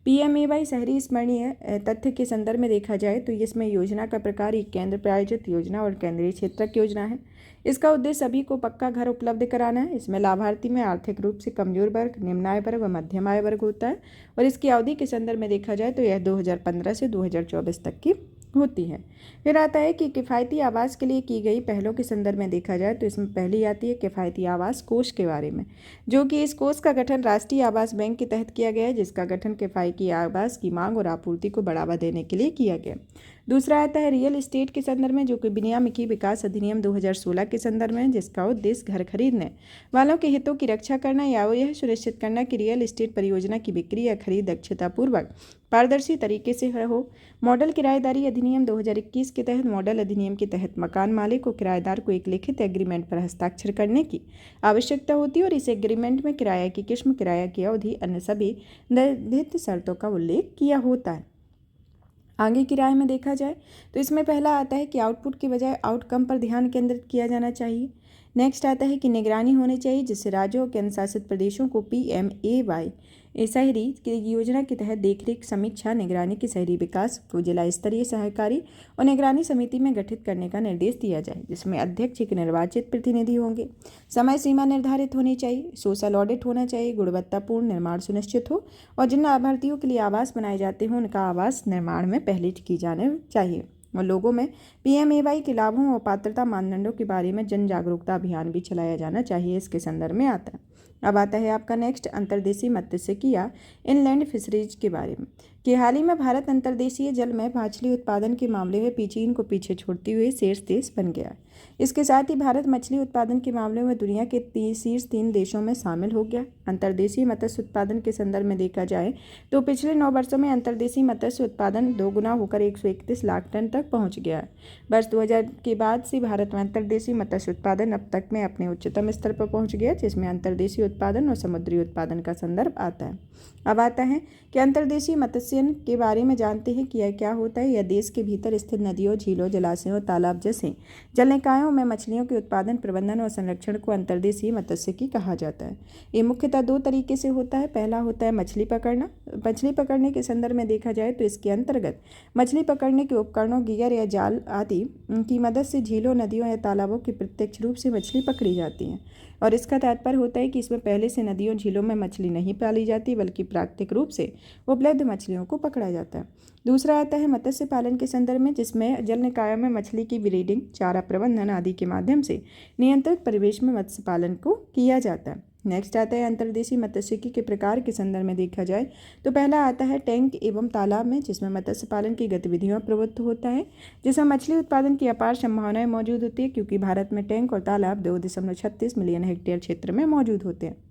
PMAY शहरी स्मरणीय तथ्य के संदर्भ में देखा जाए तो इसमें योजना का प्रकार एक केंद्र प्रायोजित योजना और केंद्रीय क्षेत्रक योजना है। इसका उद्देश्य सभी को पक्का घर उपलब्ध कराना है। इसमें लाभार्थी में आर्थिक रूप से कमजोर वर्ग, निम्न आय वर्ग व मध्यम आय वर्ग होता है, और इसकी अवधि के संदर्भ में देखा जाए तो यह 2015 से 2024 तक की होती है। फिर आता है कि किफ़ायती आवास के लिए की गई पहलों के संदर्भ में देखा जाए तो इसमें पहली आती है किफ़ायती आवास कोष के बारे में, जो कि इस कोष का गठन राष्ट्रीय आवास बैंक के तहत किया गया है, जिसका गठन किफ़ायती आवास की मांग और आपूर्ति को बढ़ावा देने के लिए किया गया। दूसरा आता है रियल एस्टेट के संदर्भ में, जो कि विनियामकी विकास अधिनियम 2016 के संदर्भ में, जिसका उद्देश्य घर खरीदने वालों के हितों की रक्षा करना या यह सुनिश्चित करना कि रियल एस्टेट परियोजना की बिक्री या खरीद दक्षतापूर्वक पारदर्शी तरीके से हो। मॉडल किराएदारी अधिनियम 2021 के तहत, मॉडल अधिनियम के तहत मकान मालिक को किराएदार को एक लिखित एग्रीमेंट पर हस्ताक्षर करने की आवश्यकता होती है, और इस एग्रीमेंट में किराया की किस्म, किराया की अवधि, अन्य सभी निर्धारित शर्तों का उल्लेख किया होता है। आगे की राय में देखा जाए तो इसमें पहला आता है कि आउटपुट के बजाय आउटकम पर ध्यान केंद्रित किया जाना चाहिए। नेक्स्ट आता है कि निगरानी होनी चाहिए, जिससे राज्यों और केंद्र शासित प्रदेशों को PMAY शहरी की योजना के तहत देखरेख, समीक्षा, निगरानी की शहरी विकास को जिला स्तरीय सहकारी और निगरानी समिति में गठित करने का निर्देश दिया जाए, जिसमें अध्यक्ष एक निर्वाचित प्रतिनिधि होंगे। समय सीमा निर्धारित होनी चाहिए, सोशल ऑडिट होना चाहिए, गुणवत्तापूर्ण निर्माण सुनिश्चित हो, और जिन लाभार्थियों के लिए आवास बनाए जाते हों उनका आवास निर्माण में पहले की जाने चाहिए, और लोगों में PMAY के लाभों और पात्रता मानदंडों के बारे में जन जागरूकता अभियान भी चलाया जाना चाहिए, इसके संदर्भ में आता है। अब आता है आपका नेक्स्ट अंतर्देशीय मत्स्यिकी या इनलैंड फिशरीज के बारे में, कि हाल ही में भारत अंतर्देशीय जल में मछली उत्पादन के मामले में चीन को पीछे छोड़ते हुए शीर्ष देश बन गया। इसके साथ ही भारत मछली उत्पादन के मामले में दुनिया के शीर्ष 3 देशों में शामिल हो गया। अंतर्देशीय मत्स्य उत्पादन के संदर्भ में देखा जाए तो पिछले 9 वर्षों में अंतर्देशीय मत्स्य उत्पादन 2 गुना होकर 131 लाख टन तक पहुंच गया है। वर्ष 2000 के बाद से भारत में अंतर्देशीय मत्स्य उत्पादन अब तक में अपने उच्चतम स्तर पर पहुंच गया, जिसमें अंतर्देशीय उत्पादन और समुद्री उत्पादन का संदर्भ आता है। अब आता है कि अंतर्देशीय मत्स्यन के बारे में जानते हैं कि यह क्या होता है। यह देश के भीतर स्थित नदियों, झीलों, जलाशयों, तालाब जैसे जल निकायों में मछलियों के उत्पादन, प्रबंधन और संरक्षण को अंतर्देशीय मत्स्यिकी कहा जाता है। ये मुख्यतः 2 तरीके से होता है। पहला होता है मछली पकड़ना। मछली पकड़ने के संदर्भ में देखा जाए तो इसके अंतर्गत मछली पकड़ने के उपकरणों, गियर या जाल आदि की मदद से झीलों, नदियों या तालाबों की प्रत्यक्ष रूप से मछली पकड़ी जाती है, और इसका तात्पर्य होता है कि इसमें पहले से नदियों, झीलों में मछली नहीं पाली जाती, बल्कि प्राकृतिक रूप से उपलब्ध मछलियों को पकड़ा जाता है। दूसरा आता है मत्स्य पालन के संदर्भ में, जिसमें जल निकायों में मछली की ब्रीडिंग, चारा प्रबंधन आदि के माध्यम से नियंत्रित परिवेश में मत्स्य पालन को किया जाता है। नेक्स्ट आता है अंतर्देशीय मत्स्यिकी के प्रकार के संदर्भ में देखा जाए तो पहला आता है टैंक एवं तालाब में, जिसमें मत्स्य पालन की गतिविधियों प्रवृत्त होता है, जिसमें मछली उत्पादन की अपार संभावनाएं मौजूद होती है, क्योंकि भारत में टैंक और तालाब 2.36 मिलियन हेक्टेयर क्षेत्र में मौजूद होते हैं।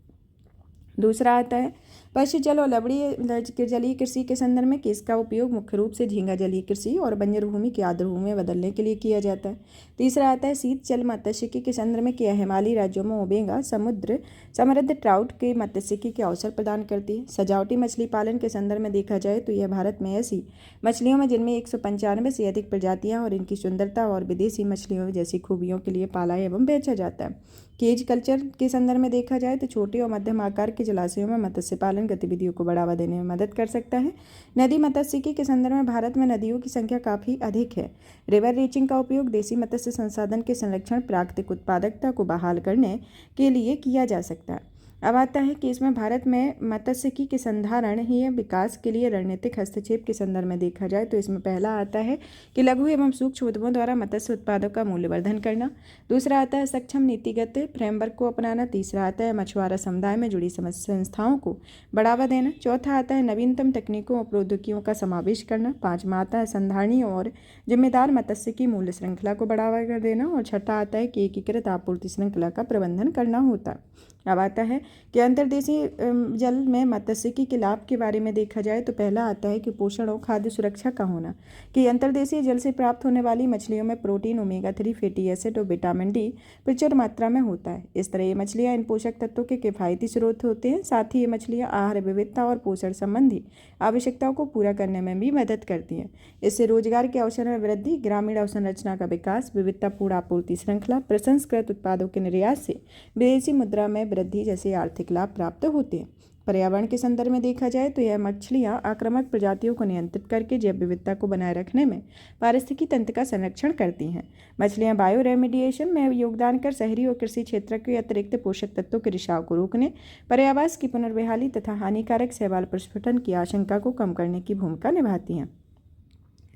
दूसरा आता है पशु जल और लवणीय जलीय कृषि के संदर्भ में, कि इसका उपयोग मुख्य रूप से झींगा जलीय कृषि और बंजर भूमि की आर्द्र भूमि में बदलने के लिए किया जाता है। तीसरा आता है शीत जल मत्स्यिकी के संदर्भ में, कि यह हिमालयी राज्यों में ओमेगा समृद्ध ट्राउट के मत्स्यिकी के अवसर प्रदान करती है। सजावटी मछली पालन के संदर्भ में देखा जाए तो यह भारत में ऐसी मछलियों में जिनमें 195 से अधिक प्रजातियाँ और इनकी सुंदरता और विदेशी मछलियों जैसी खूबियों के लिए पाला एवं बेचा जाता है। केज कल्चर के संदर्भ में देखा जाए तो छोटे और मध्यम आकार के जलाशयों में मत्स्य पालन गतिविधियों को बढ़ावा देने में मदद कर सकता है। नदी मत्स्यिकी के संदर्भ में भारत में नदियों की संख्या काफ़ी अधिक है। रिवर रीचिंग का उपयोग देसी मत्स्य संसाधन के संरक्षण, प्राकृतिक उत्पादकता को बहाल करने के लिए किया जा सकता है। अब आता है कि इसमें भारत में मत्स्यिकी के संधारणीय विकास के लिए रणनीतिक हस्तक्षेप के संदर्भ में देखा जाए तो इसमें पहला आता है कि लघु एवं सूक्ष्म उद्यमों द्वारा मत्स्य उत्पादों का मूल्यवर्धन करना। दूसरा आता है सक्षम नीतिगत फ्रेमवर्क को अपनाना। तीसरा आता है मछुआरा समुदाय में जुड़ी संस्थाओं को बढ़ावा देना। चौथा आता है नवीनतम तकनीकों और प्रौद्योगिकियों का समावेश करना। पाँचवा आता है संधारणीय और जिम्मेदार मत्स्यिकी मूल्य श्रृंखला को बढ़ावा कर देना। और छठा आता है कि एकीकृत आपूर्ति श्रृंखला का प्रबंधन करना होता है। अब आता है कि अंतर्देशीय जल में मत्स्यिकी के लाभ के बारे में देखा जाए तो पहला आता है कि पोषण और खाद्य सुरक्षा का होना, कि अंतर्देशीय जल से प्राप्त होने वाली मछलियों में प्रोटीन, ओमेगा 3 फैटी एसिड और विटामिन डी प्रचुर मात्रा में होता है। इस तरह ये मछलियाँ इन पोषक तत्वों के किफ़ायती स्रोत होते हैं। साथ ही ये मछलियाँ आहार विविधता और पोषण संबंधी आवश्यकताओं को पूरा करने में भी मदद करती हैं। इससे रोजगार के अवसर में वृद्धि, ग्रामीण अवसंरचना का विकास, विविधतापूर्ण आपूर्ति श्रृंखला, प्रसंस्कृत उत्पादों के निर्यात से विदेशी मुद्रा में वृद्धि जैसे आर्थिक लाभ प्राप्त होते हैं। पर्यावरण के संदर्भ में देखा जाए तो यह मछलियाँ आक्रामक प्रजातियों को नियंत्रित करके जैव विविधता को बनाए रखने में पारिस्थितिकी तंत्र का संरक्षण करती हैं। मछलियाँ बायो रेमिडिएशन में योगदान कर शहरी और कृषि क्षेत्र के अतिरिक्त पोषक तत्वों के रिसाव को रोकने, पर्यावास की पुनर्बहाली तथा हानिकारक शैवाल प्रस्फुटन की आशंका को कम करने की भूमिका निभाती हैं।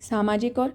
सामाजिक और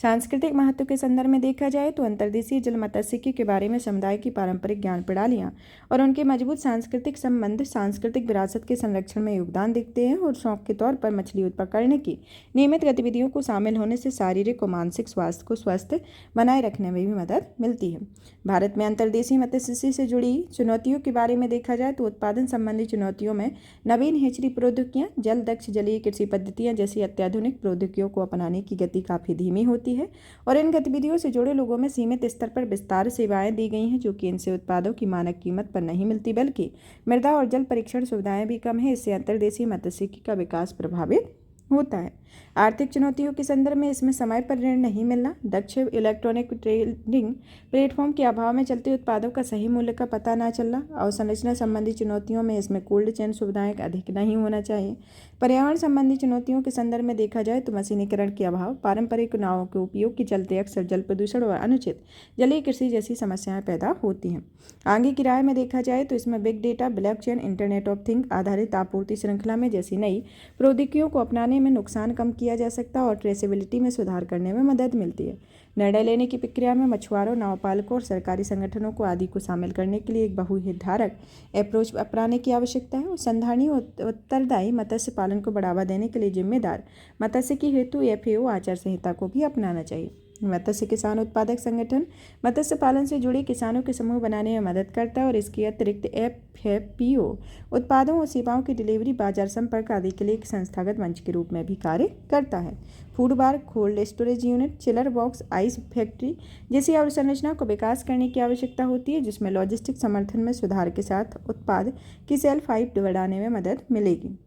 सांस्कृतिक महत्व के संदर्भ में देखा जाए तो अंतर्देशीय जल मत्स्यिकी के बारे में समुदाय की पारंपरिक ज्ञान प्रणालियाँ और उनके मजबूत सांस्कृतिक संबंध सांस्कृतिक विरासत के संरक्षण में योगदान देते हैं। और शौक के तौर पर मछली पकड़ने की नियमित गतिविधियों को शामिल होने से शारीरिक और मानसिक स्वास्थ्य को स्वस्थ बनाए रखने में भी मदद मिलती है। भारत में अंतर्देशीय मत्स्यिकी से जुड़ी चुनौतियों के बारे में देखा जाए तो उत्पादन संबंधी चुनौतियों में नवीन हेचरी प्रौद्योगिकियाँ, जल दक्ष जलीय कृषि पद्धतियाँ जैसी अत्याधुनिक प्रौद्योगिकियों को अपनाने की गति काफ़ी धीमी होती है और इन गतिविधियों से जुड़े लोगों में सीमित स्तर पर विस्तार सेवाएं दी गई हैं, जो कि इनसे उत्पादों की मानक कीमत पर नहीं मिलती, बल्कि मृदा और जल परीक्षण सुविधाएं भी कम है। इससे अंतर्देशीय मत्स्यिकी का विकास प्रभावित होता है। आर्थिक चुनौतियों के संदर्भ में इसमें समय पर ऋण नहीं मिलना, दक्ष इलेक्ट्रॉनिक ट्रेडिंग प्लेटफॉर्म के अभाव में चलते उत्पादों का सही मूल्य का पता न चलना, अवसंरचना संबंधी चुनौतियों में इसमें कोल्ड चेन सुविधाएं अधिक नहीं होना चाहिए। पर्यावरण संबंधी चुनौतियों के संदर्भ में देखा जाए तो मशीनीकरण के अभाव, पारंपरिक नावों के उपयोग के चलते अक्सर जल प्रदूषण और अनुचित जलीय कृषि जैसी समस्याएं पैदा होती हैं। आगे की राय में देखा जाए तो इसमें big data, blockchain, internet of thing आधारित आपूर्ति श्रृंखला में जैसी नई प्रौद्योगिकियों को अपनाने में नुकसान कम किया जा सकता और ट्रेसेबिलिटी में सुधार करने में मदद मिलती है। निर्णय लेने की प्रक्रिया में मछुआरों, नावपालकों और सरकारी संगठनों को आदि को शामिल करने के लिए एक बहुहितधारक अप्रोच अपनाने की आवश्यकता है। और संधारणीय उत्तरदायी मत्स्य पालन को बढ़ावा देने के लिए जिम्मेदार मत्स्यिकी हेतु FAO आचार संहिता को भी अपनाना चाहिए। मत्स्य किसान उत्पादक संगठन मत्स्य पालन से जुड़े किसानों के समूह बनाने में मदद करता है और इसके अतिरिक्त FPO उत्पादों और सेवाओं की डिलीवरी, बाजार संपर्क आदि के लिए एक संस्थागत मंच के रूप में भी कार्य करता है। Food bar, cold storage unit, chiller box, ice factory जैसी अवसंरचना को विकास करने की आवश्यकता होती है, जिसमें लॉजिस्टिक समर्थन में सुधार के साथ उत्पाद की सेल्फ लाइफ बढ़ाने में मदद मिलेगी।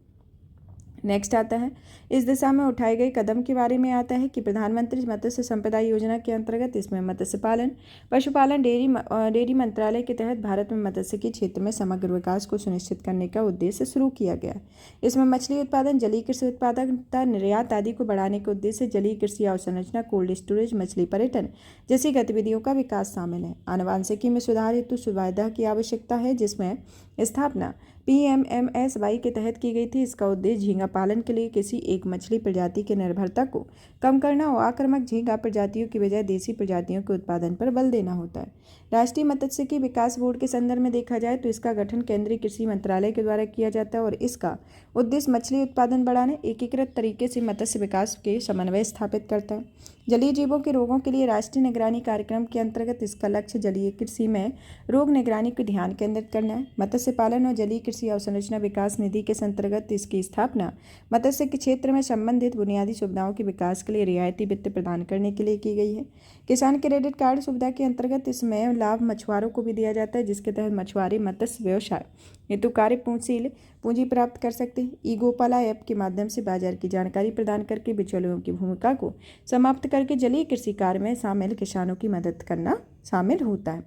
नेक्स्ट आता है इस दिशा में उठाए गए कदम के बारे में आता है कि प्रधानमंत्री मत्स्य संपदा योजना के अंतर्गत इसमें मत्स्य पालन, पशुपालन, डेयरी मंत्रालय के तहत भारत में मत्स्य के क्षेत्र में समग्र विकास को सुनिश्चित करने का उद्देश्य शुरू किया गया। इसमें मछली उत्पादन, जलीय कृषि उत्पादकता, निर्यात आदि को बढ़ाने के उद्देश्य से जलीय कृषि अवसंरचना, कोल्ड स्टोरेज, मछली पर्यटन जैसी गतिविधियों का विकास शामिल है। आनुवांशिकी में सुधार हेतु सुविधा की आवश्यकता है, जिसमें स्थापना PMMSY के तहत की गई थी। इसका उद्देश्य झींगा पालन के लिए किसी एक मछली प्रजाति की निर्भरता को कम करना और आक्रामक झींगा प्रजातियों की बजाय देसी प्रजातियों के उत्पादन पर बल देना होता है। राष्ट्रीय मत्स्यिकी विकास बोर्ड के संदर्भ में देखा जाए तो इसका गठन केंद्रीय कृषि मंत्रालय के द्वारा किया जाता है और इसका उद्देश्य मछली उत्पादन बढ़ाने, एकीकृत तरीके से मत्स्य विकास के समन्वय स्थापित करता है। जलीय जीवों के रोगों के लिए राष्ट्रीय निगरानी कार्यक्रम के अंतर्गत इसका लक्ष्य जलीय कृषि में रोग निगरानी को ध्यान केंद्रित करना है। मत्स्य पालन और जलीय कृषि अवसंरचना विकास निधि के अंतर्गत इसकी स्थापना मत्स्य के क्षेत्र में संबंधित बुनियादी सुविधाओं के विकास के लिए रियायती वित्त प्रदान करने के लिए की गई है। किसान क्रेडिट कार्ड सुविधा के अंतर्गत इसमें लाभ मछुआरों को भी दिया जाता है, जिसके तहत मछुआरे मत्स्य व्यवसाय हेतु कार्यशील पूंजी प्राप्त कर सकते हैं। ई गोपाला ऐप के माध्यम से बाजार की जानकारी प्रदान करके बिचौलियों की भूमिका को समाप्त करके जलीय कृषि कार्य में शामिल किसानों की मदद करना शामिल होता है।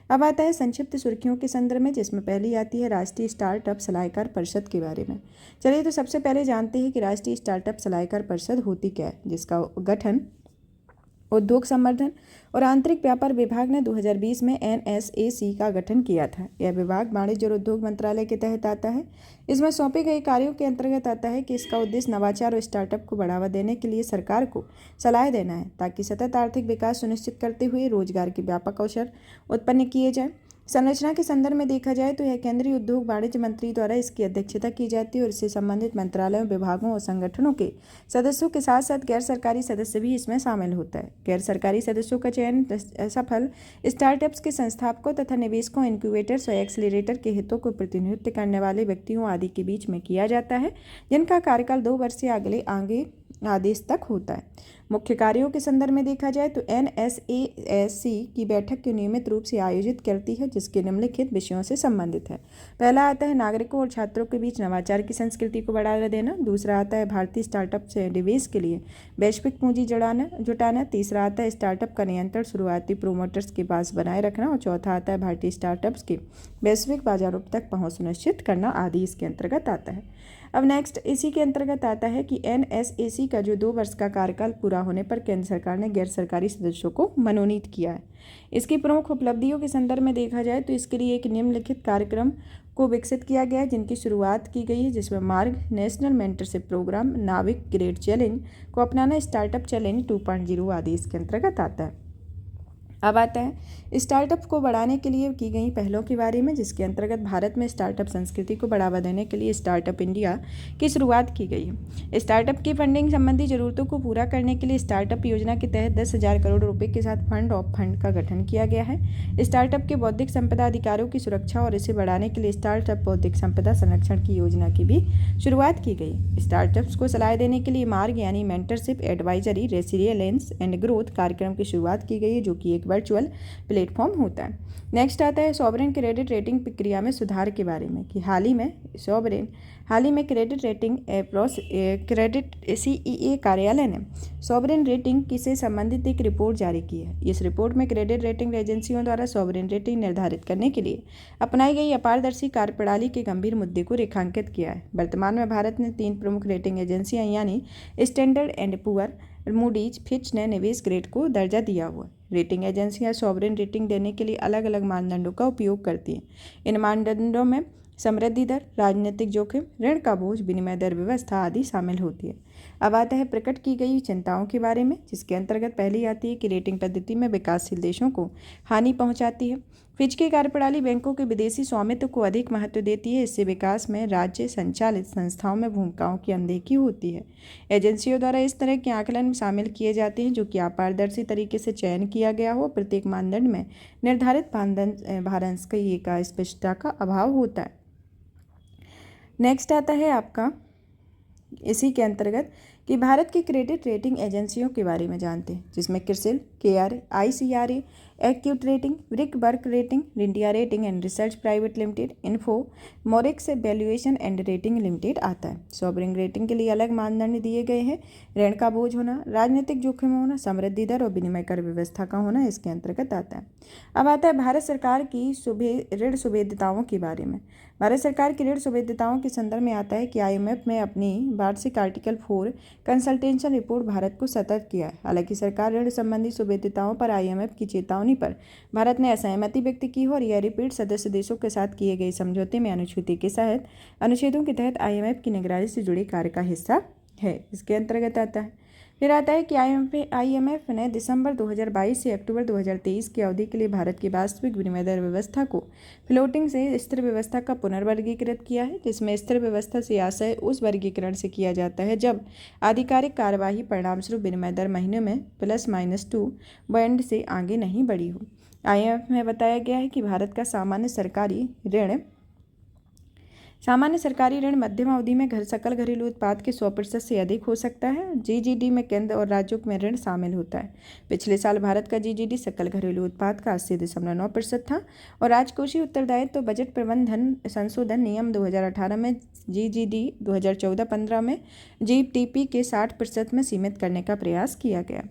अब आता है संक्षिप्त सुर्खियों के संदर्भ में, जिसमें पहली आती है राष्ट्रीय स्टार्टअप सलाहकार परिषद के बारे में। चलिए तो सबसे पहले जानते हैं कि राष्ट्रीय स्टार्टअप सलाहकार परिषद होती क्या है, जिसका गठन उद्योग संवर्धन और आंतरिक व्यापार विभाग ने 2020 में NSAC का गठन किया था। यह विभाग वाणिज्य और उद्योग मंत्रालय के तहत आता है। इसमें सौंपे गए कार्यों के अंतर्गत आता है कि इसका उद्देश्य नवाचार और स्टार्टअप को बढ़ावा देने के लिए सरकार को सलाह देना है, ताकि सतत आर्थिक विकास सुनिश्चित करते हुए रोजगार के व्यापक अवसर उत्पन्न किए जाए। संरचना के संदर्भ में देखा जाए तो यह केंद्रीय उद्योग वाणिज्य मंत्री द्वारा इसकी अध्यक्षता की जाती है और इससे संबंधित मंत्रालयों, विभागों और संगठनों के सदस्यों के साथ साथ गैर सरकारी सदस्य भी इसमें शामिल होता है। गैर सरकारी सदस्यों का चयन सफल स्टार्टअप्स के संस्थापकों तथा निवेशकों, इनक्यूबेटर्स और एक्सीलरेटर के हितों को प्रतिनिधित्व करने वाले व्यक्तियों आदि के बीच में किया जाता है, जिनका कार्यकाल 2 वर्ष से आगे आदेश तक होता है। मुख्य कार्यों के संदर्भ में देखा जाए तो NSAC की बैठक के नियमित रूप से आयोजित करती है, जिसके निम्नलिखित विषयों से संबंधित है। पहला आता है नागरिकों और छात्रों के बीच नवाचार की संस्कृति को बढ़ावा देना। दूसरा आता है भारतीय स्टार्टअप से निवेश के लिए वैश्विक पूंजी जुटाना। तीसरा आता है स्टार्टअप का नियंत्रण शुरुआती प्रोमोटर्स के पास बनाए रखना। और चौथा आता है भारतीय स्टार्टअप्स के वैश्विक बाजारों तक पहुँच सुनिश्चित करना आदि इसके अंतर्गत आता है। अब नेक्स्ट इसी के अंतर्गत आता है कि NSAC का जो 2 वर्ष का कार्यकाल पूरा होने पर केंद्र सरकार ने गैर सरकारी सदस्यों को मनोनीत किया है। इसकी प्रमुख उपलब्धियों के संदर्भ में देखा जाए तो इसके लिए एक निम्नलिखित कार्यक्रम को विकसित किया गया है, जिनकी शुरुआत की गई है, जिसमें मार्ग, नेशनल मेंटरशिप प्रोग्राम, नाविक ग्रेड चैलेंज को अपनाना, स्टार्टअप चैलेंज 2.0 आदि इसके अंतर्गत आता है। अब आता है स्टार्टअप को बढ़ाने के लिए की गई पहलों के बारे में, जिसके अंतर्गत भारत में स्टार्टअप संस्कृति को बढ़ावा देने के लिए स्टार्टअप इंडिया की शुरुआत की गई है। स्टार्टअप की फंडिंग संबंधी जरूरतों को पूरा करने के लिए स्टार्टअप योजना के तहत 10,000 करोड़ रुपए के साथ फंड ऑफ फंड का गठन किया गया है। स्टार्टअप के बौद्धिक संपदा अधिकारों की सुरक्षा और इसे बढ़ाने के लिए स्टार्टअप बौद्धिक संपदा संरक्षण की योजना की भी शुरुआत की गई। स्टार्टअप्स को सलाह देने के लिए मार्ग यानी mentorship, advisory, resilience and growth कार्यक्रम की शुरुआत की गई है, जो कि एक वर्चुअल प्लेटफॉर्म होता है। नेक्स्ट आता है सॉवरेन क्रेडिट रेटिंग प्रक्रिया में सुधार के बारे में, कि हाल ही में क्रेडिट रेटिंग क्रेडिट CEA कार्यालय ने सॉवरेन रेटिंग से संबंधित एक रिपोर्ट जारी की है। इस रिपोर्ट में क्रेडिट रेटिंग एजेंसियों द्वारा सॉवरेन रेटिंग निर्धारित करने के लिए अपनाई गई अपारदर्शी कार्यप्रणाली के गंभीर मुद्दे को रेखांकित किया है। वर्तमान में भारत ने 3 प्रमुख रेटिंग एजेंसियां यानी standard and poor, Moody's, Fitch ने निवेश ग्रेड को दर्जा दिया हुआ। रेटिंग एजेंसियां सॉवरेन रेटिंग देने के लिए अलग अलग मानदंडों का उपयोग करती हैं। इन मानदंडों में समृद्धि दर, राजनीतिक जोखिम, ऋण का बोझ, विनिमय दर व्यवस्था आदि शामिल होती है। अब आता है प्रकट की गई चिंताओं के बारे में, जिसके अंतर्गत पहली आती है कि रेटिंग पद्धति में विकासशील देशों को हानि पहुंचाती है। फिच की कार्यप्रणाली बैंकों के विदेशी स्वामित्व को अधिक महत्व देती है। इससे विकास में राज्य संचालित संस्थाओं में भूमिकाओं की अनदेखी होती है। एजेंसियों द्वारा इस तरह के आकलन शामिल किए जाते हैं जो कि अपारदर्शी तरीके से चयन किया गया हो। प्रत्येक मानदंड में निर्धारित भारांश का स्पष्टता का अभाव होता है। नेक्स्ट आता है आपका इसी के अंतर्गत कि भारत की क्रेडिट रेटिंग एजेंसियों के बारे में जानते हैं, जिसमें CRISIL, KRA, ICRA, Acuite rating, Brickwork rating, India rating and research private limited, Infomerics valuation and rating limited आता है। सॉवरेन रेटिंग के लिए अलग मानदंड दिए गए हैं। ऋण का बोझ होना, राजनीतिक जोखिम होना, समृद्धि दर और विनिमय कर व्यवस्था का होना इसके अंतर्गत आता है। अब आता है भारत सरकार की ऋण सुविधाओं के बारे में। भारत सरकार की ऋण सुविधाओं के संदर्भ में आता है कि IMF में अपनी वार्षिक आर्टिकल 4 कंसल्टेशन रिपोर्ट भारत को सतर्क किया है। हालांकि सरकार ऋण संबंधी सुविधाओं पर IMF की चेतावनी पर भारत ने असहमति व्यक्त की है और यह रिपोर्ट सदस्य देशों के साथ किए गए समझौते में अनुच्छेदों के तहत IMF की निगरानी से जुड़े कार्य का हिस्सा है। इसके अंतर्गत आता है। फिर आता है कि IMF ने दिसंबर 2022 से अक्टूबर 2023 की अवधि के लिए भारत की वास्तविक विनिमय दर व्यवस्था को फ्लोटिंग से स्थिर व्यवस्था का पुनर्वर्गीकृत किया है, जिसमें स्थिर व्यवस्था से आशय उस वर्गीकरण से किया जाता है जब आधिकारिक कार्यवाही परिणामस्वरूप विनिमय दर महीने में +-2 बैंड से आगे नहीं बढ़ी हो। IMF में बताया गया है कि भारत का सामान्य सरकारी ऋण मध्यम अवधि में सकल घरेलू उत्पाद के 100% से अधिक हो सकता है। GDP में केंद्र और राज्यों में ऋण शामिल होता है। पिछले साल भारत का GDP सकल घरेलू उत्पाद का 80.9% था और राजकोषीय उत्तरदायित्व बजट प्रबंधन संशोधन नियम 2018 में GDP 2014-15 में GDP के 60% में सीमित करने का प्रयास किया गया।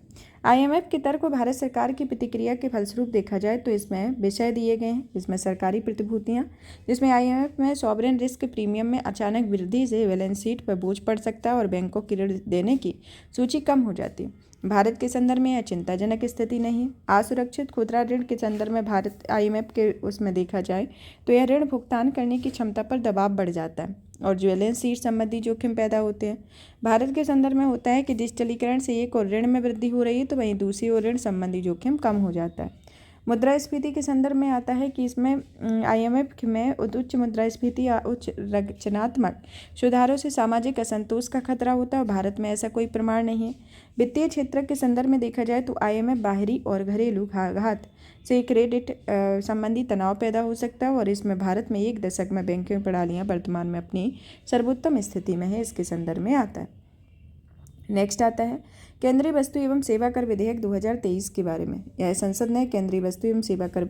IMF के तर्क को भारत सरकार की प्रतिक्रिया के फलस्वरूप देखा जाए तो इसमें विषय दिए गए हैं, जिसमें सरकारी प्रतिभूतियां, जिसमें IMF में सॉवरेन रिस्क प्रीमियम में अचानक वृद्धि से बैलेंस शीट पर बोझ पड़ सकता है और बैंकों की ऋण देने की सूची कम हो जाती है। भारत के संदर्भ में यह चिंताजनक स्थिति नहीं है। असुरक्षित खुदरा ऋण के संदर्भ में भारत IMF के उसमें देखा जाए तो यह ऋण भुगतान करने की क्षमता पर दबाव बढ़ जाता है और बैलेंस शीट संबंधी जोखिम पैदा होते हैं। भारत के संदर्भ में होता है कि डिजिटलीकरण से एक और ऋण में वृद्धि हो रही है तो वहीं दूसरी ओर ऋण संबंधी जोखिम कम हो जाता है। मुद्रास्फीति के संदर्भ में आता है कि इसमें IMF में उच्च मुद्रास्फीति या उच्च रचनात्मक सुधारों से सामाजिक असंतोष का खतरा होता है और भारत में ऐसा कोई प्रमाण नहीं है। वित्तीय क्षेत्र के संदर्भ में देखा जाए तो IMF बाहरी और घरेलू घात से क्रेडिट संबंधी तनाव पैदा हो सकता है और इसमें भारत में एक दशक में बैंकिंग प्रणालियाँ वर्तमान में अपनी सर्वोत्तम स्थिति में है, इसके संदर्भ में आता है। नेक्स्ट आता है केंद्रीय वस्तु एवं सेवा कर विधेयक 2023 के बारे में। यह संसद ने केंद्रीय वस्तु एवं सेवा कर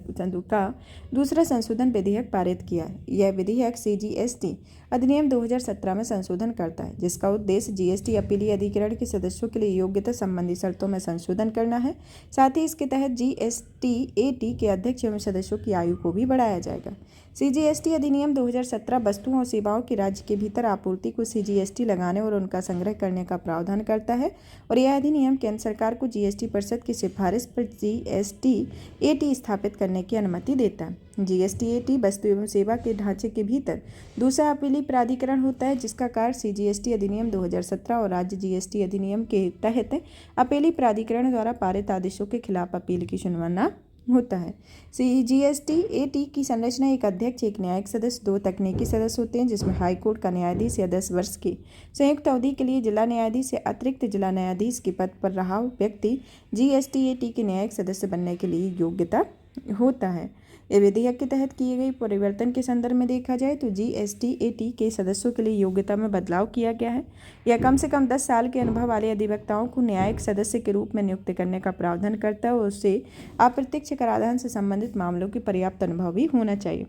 का दूसरा संशोधन विधेयक पारित किया है। यह विधेयक CGST अधिनियम 2017 में संशोधन करता है, जिसका उद्देश्य GST अपीलीय अधिकरण के सदस्यों के लिए योग्यता संबंधी शर्तों में संशोधन करना है। साथ ही इसके तहत GSTAT के अध्यक्ष एवं सदस्यों की आयु को भी बढ़ाया जाएगा। CGST अधिनियम 2017 वस्तुओं और सेवाओं की राज्य के भीतर आपूर्ति को CGST लगाने और उनका संग्रह करने का प्रावधान करता है और यह अधिनियम केंद्र सरकार को GST परिषद की सिफारिश पर GSTAT स्थापित करने की अनुमति देता है। GSTAT वस्तु एवं सेवा के ढांचे के भीतर दूसरा अपीली प्राधिकरण होता है, जिसका कार्य CGST अधिनियम 2017 और राज्य GST अधिनियम के तहत अपीली प्राधिकरण द्वारा पारित आदेशों के खिलाफ अपील की सुनवाना होता है। CGSTAT की संरचना एक अध्यक्ष, एक न्यायिक सदस्य, 2 तकनीकी सदस्य होते हैं, जिसमें हाईकोर्ट का न्यायाधीश या 10 वर्ष की संयुक्त अवधि के लिए जिला न्यायाधीश या अतिरिक्त जिला न्यायाधीश के पद पर रहा व्यक्ति GSTAT के न्यायिक सदस्य बनने के लिए योग्यता होता है। ये विधेयक के तहत किए गए परिवर्तन के संदर्भ में देखा जाए तो GSTAT के सदस्यों के लिए योग्यता में बदलाव किया गया है। यह कम से कम 10 साल के अनुभव वाले अधिवक्ताओं को न्यायिक सदस्य के रूप में नियुक्त करने का प्रावधान करता है और उससे अप्रत्यक्ष कराधान से संबंधित मामलों की पर्याप्त अनुभव भी होना चाहिए।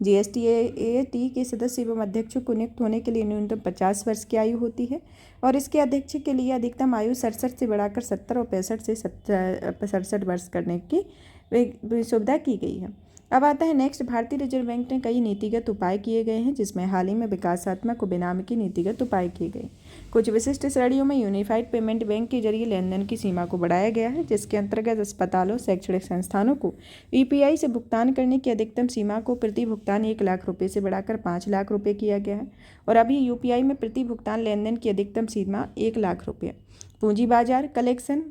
GSTAT के सदस्य एवं अध्यक्षों को नियुक्त होने के लिए न्यूनतम 50 वर्ष की आयु होती है और इसके अध्यक्ष के लिए अधिकतम आयु 67 से बढ़ाकर 70 और 65 से 67 वर्ष करने की सुविधा की गई है। अब आता है नेक्स्ट, भारतीय रिजर्व बैंक ने कई नीतिगत उपाय किए गए हैं, जिसमें हाल ही में विकासात्मक और बेनामी की नीतिगत उपाय किए गए। कुछ विशिष्ट श्रेणियों में यूनिफाइड पेमेंट बैंक के जरिए लेन देन की सीमा को बढ़ाया गया है, जिसके अंतर्गत अस्पतालों, शैक्षणिक संस्थानों को UPI से भुगतान करने की अधिकतम सीमा को प्रति भुगतान 1 लाख रुपये से बढ़ाकर 5 लाख रुपये किया गया है और अभी UPI में प्रति भुगतान लेन देन की अधिकतम सीमा 1 लाख रुपये। पूंजी बाजार, कलेक्शन,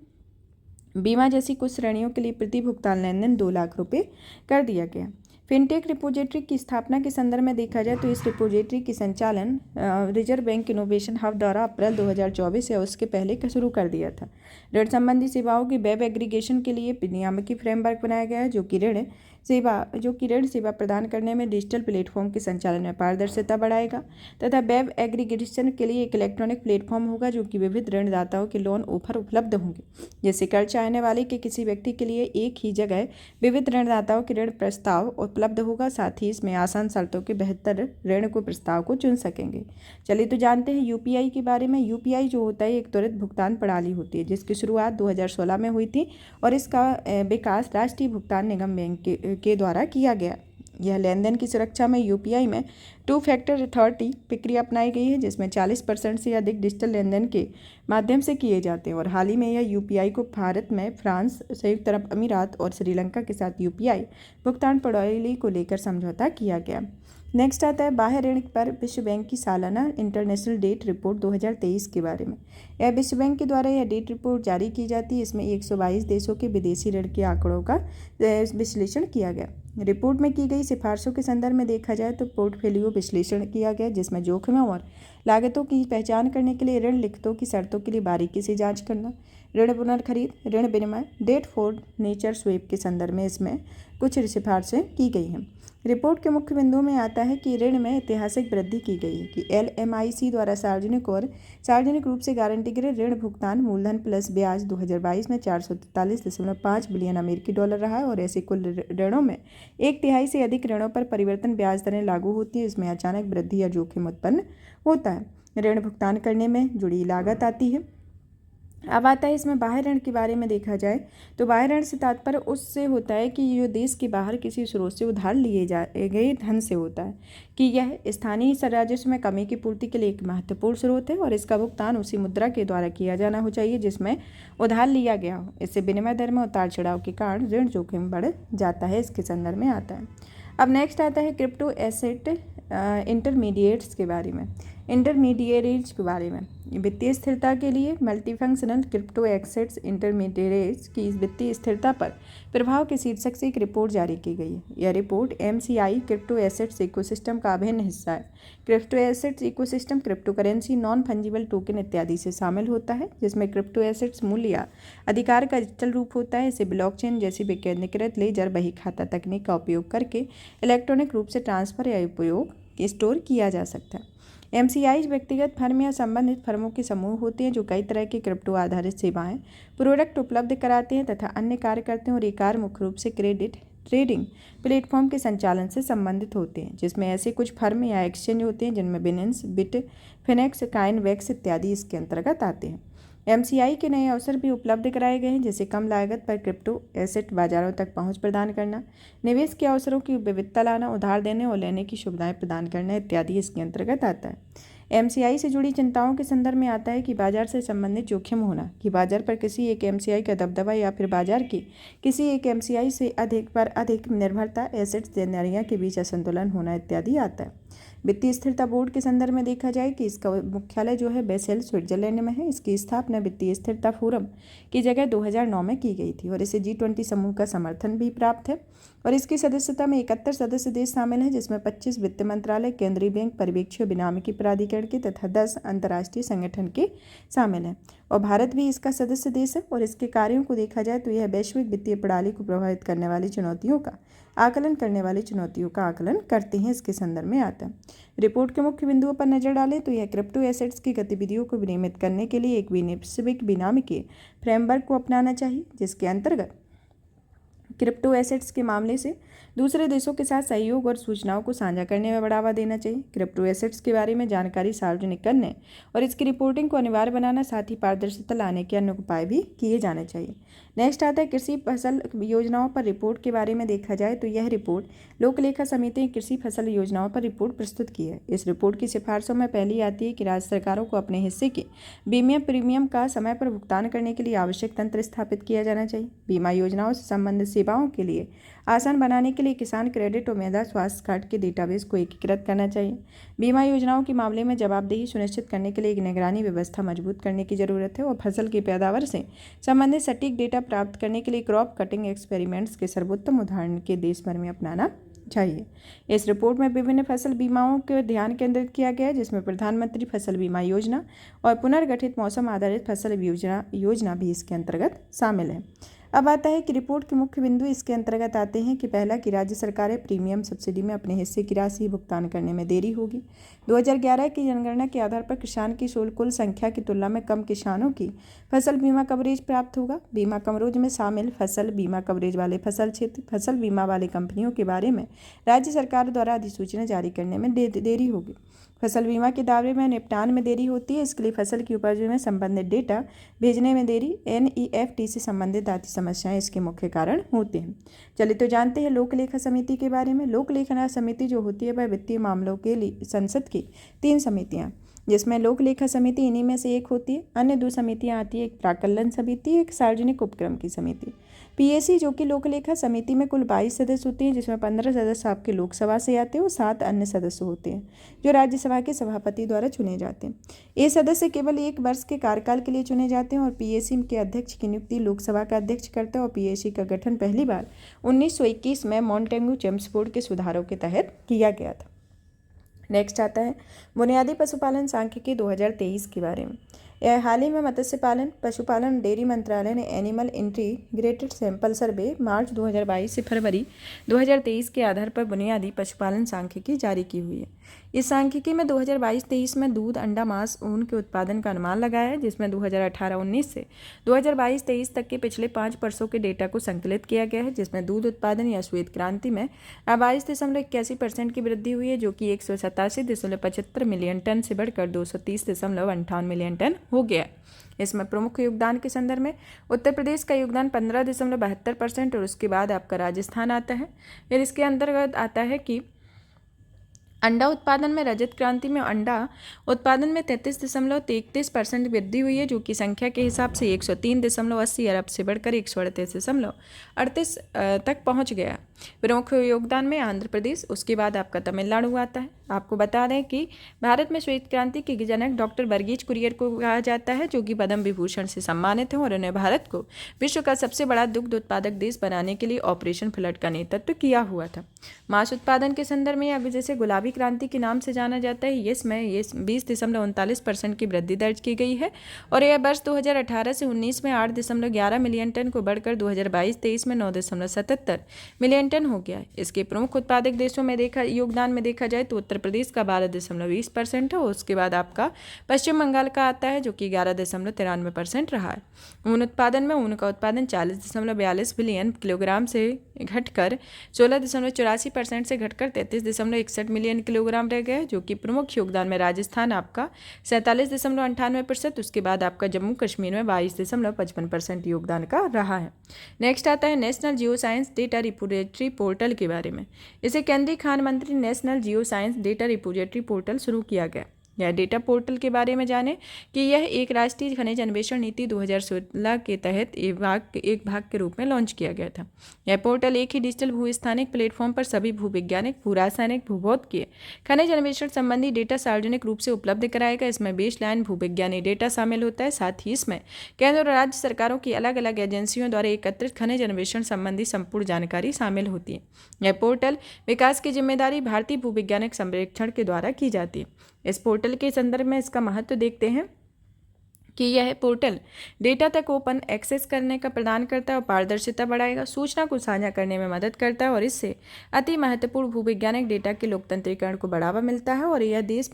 बीमा जैसी कुछ श्रेणियों के लिए प्रति भुगतान लेन देन 2 लाख रुपये कर दिया गया। फिनटेक रिपोजिटरी की स्थापना के संदर्भ में देखा जाए तो इस रिपोजिटरी की संचालन रिजर्व बैंक इनोवेशन हब द्वारा अप्रैल 2024 या उसके पहले का शुरू कर दिया था। ऋण संबंधी सेवाओं की वेब एग्रीगेशन के लिए नियामकी फ्रेमवर्क बनाया गया है, जो कि ऋण सेवा प्रदान करने में डिजिटल प्लेटफॉर्म के संचालन में पारदर्शिता बढ़ाएगा तथा वेब एग्रीगेशन के लिए एक इलेक्ट्रॉनिक प्लेटफॉर्म होगा, जो कि विविध ऋणदाताओं के लोन ऑफर उपलब्ध होंगे। जैसे कर्ज चाहने वाले के किसी व्यक्ति के लिए एक ही जगह विविध ऋणदाताओं के ऋण प्रस्ताव उपलब्ध होगा, साथ ही इसमें आसान शर्तों के बेहतर ऋण को प्रस्ताव को चुन सकेंगे। चलिए तो जानते हैं UPI के बारे में। UPI जो होता है एक त्वरित भुगतान प्रणाली होती है, जिसकी शुरुआत 2016 में हुई थी और इसका विकास राष्ट्रीय भुगतान निगम बैंक के द्वारा किया गया। यह लेन देन की सुरक्षा में UPI में 2 फैक्टर अथॉरिटी प्रक्रिया अपनाई गई है, जिसमें 40% से अधिक डिजिटल लेन देन के माध्यम से किए जाते हैं और हाल ही में यह UPI को भारत में फ्रांस, संयुक्त अरब अमीरात और श्रीलंका के साथ UPI भुगतान प्रणाली को लेकर समझौता किया गया। नेक्स्ट आता है बाह्य ऋण पर विश्व बैंक की सालाना इंटरनेशनल डेट रिपोर्ट 2023 के बारे में। यह विश्व बैंक के द्वारा यह डेट रिपोर्ट जारी की जाती है। इसमें 122 देशों के विदेशी ऋण के आंकड़ों का विश्लेषण किया गया। रिपोर्ट में की गई सिफारिशों के संदर्भ में देखा जाए तो पोर्टफोलियो विश्लेषण किया गया, जिसमें जोखिमों और लागतों की पहचान करने के लिए ऋण लिखतों की शर्तों के लिए बारीकी से जांच करना, ऋण पुनर्खरीद, ऋण विनिमय, डेट फॉर नेचर स्वैप के संदर्भ में इसमें कुछ सिफारिशें की गई हैं। रिपोर्ट के मुख्य बिंदुओं में आता है कि ऋण में ऐतिहासिक वृद्धि की गई है कि LMIC द्वारा सार्वजनिक रूप से गारंटी के ऋण भुगतान मूलधन प्लस ब्याज 2022 में 443.5 बिलियन अमेरिकी डॉलर रहा है और ऐसे कुल ऋणों में 1/3 से अधिक ऋणों पर परिवर्तन ब्याज दरें लागू होती है। इसमें अचानक वृद्धि या जोखिम उत्पन्न होता है। ऋण भुगतान करने में जुड़ी लागत आती है। अब आता है इसमें बाह्य ऋण के बारे में देखा जाए तो बाह्य ऋण से तात्पर्य उससे होता है कि जो देश के बाहर किसी स्रोत से उधार लिए गए धन से होता है, कि यह स्थानीय राजस्व में कमी की पूर्ति के लिए एक महत्वपूर्ण स्रोत है और इसका भुगतान उसी मुद्रा के द्वारा किया जाना हो चाहिए जिसमें उधार लिया गया हो। इससे विनिमय दर में उतार चढ़ाव के कारण ऋण जोखिम बढ़ जाता है, इसके संदर्भ में आता है। अब नेक्स्ट आता है क्रिप्टो एसेट इंटरमीडिएट्स के बारे में, इंटरमीडिएट्स के बारे में। वित्तीय स्थिरता के लिए मल्टीफंक्शनल क्रिप्टो एसेट्स इंटरमीडिएट्स की वित्तीय स्थिरता पर प्रभाव के शीर्षक से एक रिपोर्ट जारी की गई है। यह report MCI crypto assets ecosystem का अभिन्न हिस्सा है। Crypto assets ecosystem crypto currency, non fungible token इत्यादि से शामिल होता है, जिसमें क्रिप्टो एसेट्स मूल्य या अधिकार का डिजिटल रूप होता है। इसे ब्लॉकचेन जैसी विकेंद्रीकृत लेजर बही खाता तकनीक का उपयोग करके इलेक्ट्रॉनिक रूप से ट्रांसफर या उपयोग स्टोर किया जा सकता है। MCI व्यक्तिगत फर्म या संबंधित फर्मों के समूह होते हैं जो कई तरह की क्रिप्टो आधारित सेवाएं प्रोडक्ट उपलब्ध कराते हैं तथा अन्य कार्य करते हैं, और ये कार्य मुख्य रूप से क्रेडिट ट्रेडिंग प्लेटफॉर्म के संचालन से संबंधित होते हैं, जिसमें ऐसे कुछ फर्म या एक्सचेंज होते हैं जिनमें बिनेंस, बिटफिनेक्स, काइनवेक्स इत्यादि इसके अंतर्गत आते हैं। MCI के नए अवसर भी उपलब्ध कराए गए हैं, जैसे कम लागत पर क्रिप्टो एसेट बाजारों तक पहुंच प्रदान करना, निवेश के अवसरों की विविधता लाना, उधार देने और लेने की सुविधाएं प्रदान करना इत्यादि इसके अंतर्गत आता है। MCI से जुड़ी चिंताओं के संदर्भ में आता है कि बाजार से संबंधित जोखिम होना, कि बाजार पर किसी एक MCI का दबदबा या फिर बाजार की किसी एक MCI से अधिक निर्भरता, एसेट्स देनदारियां के बीच असंतुलन होना इत्यादि आता है। वित्तीय स्थिरता बोर्ड के संदर्भ में देखा जाए कि इसका मुख्यालय जो है बेसेल स्विट्जरलैंड में है। इसकी स्थापना वित्तीय स्थिरता फोरम की जगह 2009 में की गई थी और इसे G20 समूह का समर्थन भी प्राप्त है, और इसकी सदस्यता में 71 सदस्य देश शामिल हैं, जिसमें 25 वित्त मंत्रालय, केंद्रीय बैंक, पर्यवेक्षी विनियामकी प्राधिकरण के तथा 10 अंतर्राष्ट्रीय संगठन के शामिल हैं, और भारत भी इसका सदस्य देश है। और इसके कार्यों को देखा जाए तो यह वैश्विक वित्तीय प्रणाली को प्रभावित करने वाली चुनौतियों का आकलन करते हैं, इसके संदर्भ में आता है। रिपोर्ट के मुख्य बिंदुओं पर नजर डालें तो यह क्रिप्टो एसेट्स की गतिविधियों को विनियमित करने के लिए एक वैश्विक विनियामकीय फ्रेमवर्क को अपनाना चाहिए, जिसके अंतर्गत क्रिप्टो एसेट्स के मामले से दूसरे देशों के साथ सहयोग और सूचनाओं को साझा करने में बढ़ावा देना चाहिए। क्रिप्टो एसेट्स के बारे में जानकारी सार्वजनिक करने और इसकी रिपोर्टिंग को अनिवार्य बनाना, साथ ही पारदर्शिता लाने के अन्य उपाय भी किए जाने चाहिए। नेक्स्ट आता है कृषि फसल योजनाओं पर रिपोर्ट के बारे में देखा जाए तो यह रिपोर्ट लोक लेखा समिति ने कृषि फसल योजनाओं पर रिपोर्ट प्रस्तुत की है। इस रिपोर्ट की सिफारिशों में पहली आती है कि राज्य सरकारों को अपने हिस्से के बीमा प्रीमियम का समय पर भुगतान करने के लिए आवश्यक तंत्र स्थापित किया जाना चाहिए। बीमा योजनाओं से संबंधित सेवाओं के लिए आसान बनाने के लिए किसान क्रेडिट और मृदा स्वास्थ्य कार्ड के डेटाबेस को एकीकृत करना चाहिए। बीमा योजनाओं के मामले में जवाबदेही सुनिश्चित करने के लिए एक निगरानी व्यवस्था मजबूत करने की जरूरत है, और फसल की पैदावार से संबंधित सटीक डेटा प्राप्त करने के लिए क्रॉप कटिंग एक्सपेरिमेंट्स के सर्वोत्तम उदाहरण के देश भर में अपनाना चाहिए। इस रिपोर्ट में विभिन्न फसल बीमाओं के ध्यान केंद्रित किया गया है, जिसमें प्रधानमंत्री फसल बीमा योजना और पुनर्गठित मौसम आधारित फसल योजना भी इसके अंतर्गत शामिल है। अब आता है कि रिपोर्ट के मुख्य बिंदु इसके अंतर्गत आते हैं कि पहला, कि राज्य सरकारें प्रीमियम सब्सिडी में अपने हिस्से की राशि भुगतान करने में देरी होगी। 2011 की जनगणना के आधार पर किसान की कुल संख्या की तुलना में कम किसानों की फसल बीमा कवरेज प्राप्त होगा। बीमा कवरेज में शामिल फसल बीमा कवरेज वाले फसल क्षेत्र, फसल बीमा वाली कंपनियों के बारे में राज्य सरकार द्वारा अधिसूचना जारी करने में देरी होगी। फसल बीमा के दावे में निपटान में देरी होती है, इसके लिए फसल की उपज में संबंधित डेटा भेजने में देरी, NEFT से संबंधित आदि समस्याएं इसके मुख्य कारण होते हैं। चलिए तो जानते हैं लोक लेखा समिति के बारे में। लोक लेखा समिति जो होती है वह वित्तीय मामलों के लिए संसद की 3 समितियां, जिसमें लोक लेखा समिति इन्हीं में से एक होती है। अन्य 2 समितियां आती है, एक प्राक्कलन समिति, एक सार्वजनिक उपक्रम की समिति। PAC जो कि लोक लेखा समिति में कुल 22 सदस्य होते हैं, जिसमें 15 सदस्य आपके लोकसभा से आते हैं और 7 अन्य सदस्य होते हैं जो राज्यसभा के सभापति द्वारा चुने जाते हैं। ये सदस्य केवल 1 वर्ष के कार्यकाल के लिए चुने जाते हैं, और PAC के अध्यक्ष की नियुक्ति लोकसभा का अध्यक्ष करता है, और PAC का गठन पहली बार 1921 में मॉन्टेग्यू चेम्सफोर्ड के सुधारों के तहत किया गया था। नेक्स्ट आता है बुनियादी पशुपालन सांख्यिकी 2023 के बारे में। हाल ही में मत्स्य पालन, पशुपालन, डेयरी मंत्रालय ने एनिमल इंटीग्रेटेड सैंपल सर्वे मार्च 2022 से फरवरी 2023 के आधार पर बुनियादी पशुपालन सांख्यिकी जारी की हुई है। इस सांख्यिकी में 2022-23 में दूध, अंडा, मांस, ऊन के उत्पादन का अनुमान लगाया है, जिसमें 2018-19 से 2022-23 तक के पिछले 5 वर्षों के डेटा को संकलित किया गया है, जिसमें दूध उत्पादन या श्वेत क्रांति में 22.81% की वृद्धि हुई है, जो कि 187.75 मिलियन टन से बढ़कर 230.58 मिलियन टन हो गया। इसमें प्रमुख योगदान के संदर्भ में उत्तर प्रदेश का योगदान 15.72% और उसके बाद आपका राजस्थान आता है। फिर इसके अंतर्गत आता है कि अंडा उत्पादन में रजत क्रांति में अंडा उत्पादन में 33.33% वृद्धि हुई है, जो कि संख्या के हिसाब से 103.80 अरब से बढ़कर 138.38 तक पहुंच गया। प्रमुख योगदान में आंध्र प्रदेश, उसके बाद आपका तमिलनाडु आता है। आपको बता दें कि भारत में श्वेत क्रांति के जनक डॉक्टर वर्गीज कुरियन को कहा जाता है, जो कि पद्म विभूषण से सम्मानित हैं और उन्हें भारत को विश्व का सबसे बड़ा दुग्ध उत्पादक देश बनाने के लिए ऑपरेशन फ्लड का नेतृत्व किया हुआ था। मांस उत्पादन के संदर्भ में अब जैसे गुलाबी क्रांति के नाम से जाना जाता है, इसमें 20.39% की वृद्धि दर्ज की गई है और यह वर्ष 2018 से 19 में 8.11 मिलियन टन को बढ़कर 2022-23 में 9.77 मिलियन टन हो गया है। इसके प्रमुख उत्पादक देशों में योगदान में देखा जाए तो उत्तर प्रदेश का 12.20% है और उसके बाद आपका पश्चिम बंगाल का आता है, जो कि 11.93% रहा है। ऊन उत्पादन में ऊन का उत्पादन 40.42 बिलियन किलोग्राम से घटकर 16.84% से घटकर 33.61 मिलियन किलोग्राम रह गया, जो कि प्रमुख योगदान में राजस्थान आपका 47.98%, उसके बाद आपका जम्मू कश्मीर में 22.55% योगदान का रहा है। नेक्स्ट आता है national geo science data repository portal के बारे में। इसे केंद्रीय खान मंत्री national geo science data repository portal शुरू किया गया। यह डेटा पोर्टल के बारे में जानें कि यह एक राष्ट्रीय खनिज अन्वेषण नीति 2016 के तहत एक भाग के रूप में लॉन्च किया गया था। यह पोर्टल एक ही डिजिटल भूस्थानिक प्लेटफॉर्म पर सभी भूवैज्ञानिक, भूरासायनिक, भूभौतिकीय खनिज अन्वेषण संबंधी डेटा सार्वजनिक रूप से उपलब्ध कराएगा। इसमें बेसलाइन भूवैज्ञानिक डेटा शामिल होता है। साथ ही इसमें केंद्र और राज्य सरकारों की अलग अलग एजेंसियों द्वारा एकत्रित खनिज अन्वेषण संबंधी संपूर्ण जानकारी शामिल होती है। यह पोर्टल विकास की जिम्मेदारी भारतीय भूवैज्ञानिक सर्वेक्षण के द्वारा की जाती है। इस पोर्टल के संदर्भ में इसका महत्व देखते हैं कि यह पोर्टल डेटा तक ओपन एक्सेस करने का प्रदान करता है और पारदर्शिता बढ़ाएगा, सूचना को साझा करने में मदद करता है और इससे अति महत्वपूर्ण भूवैज्ञानिक डेटा के लोकतंत्रीकरण को बढ़ावा मिलता है और यह देश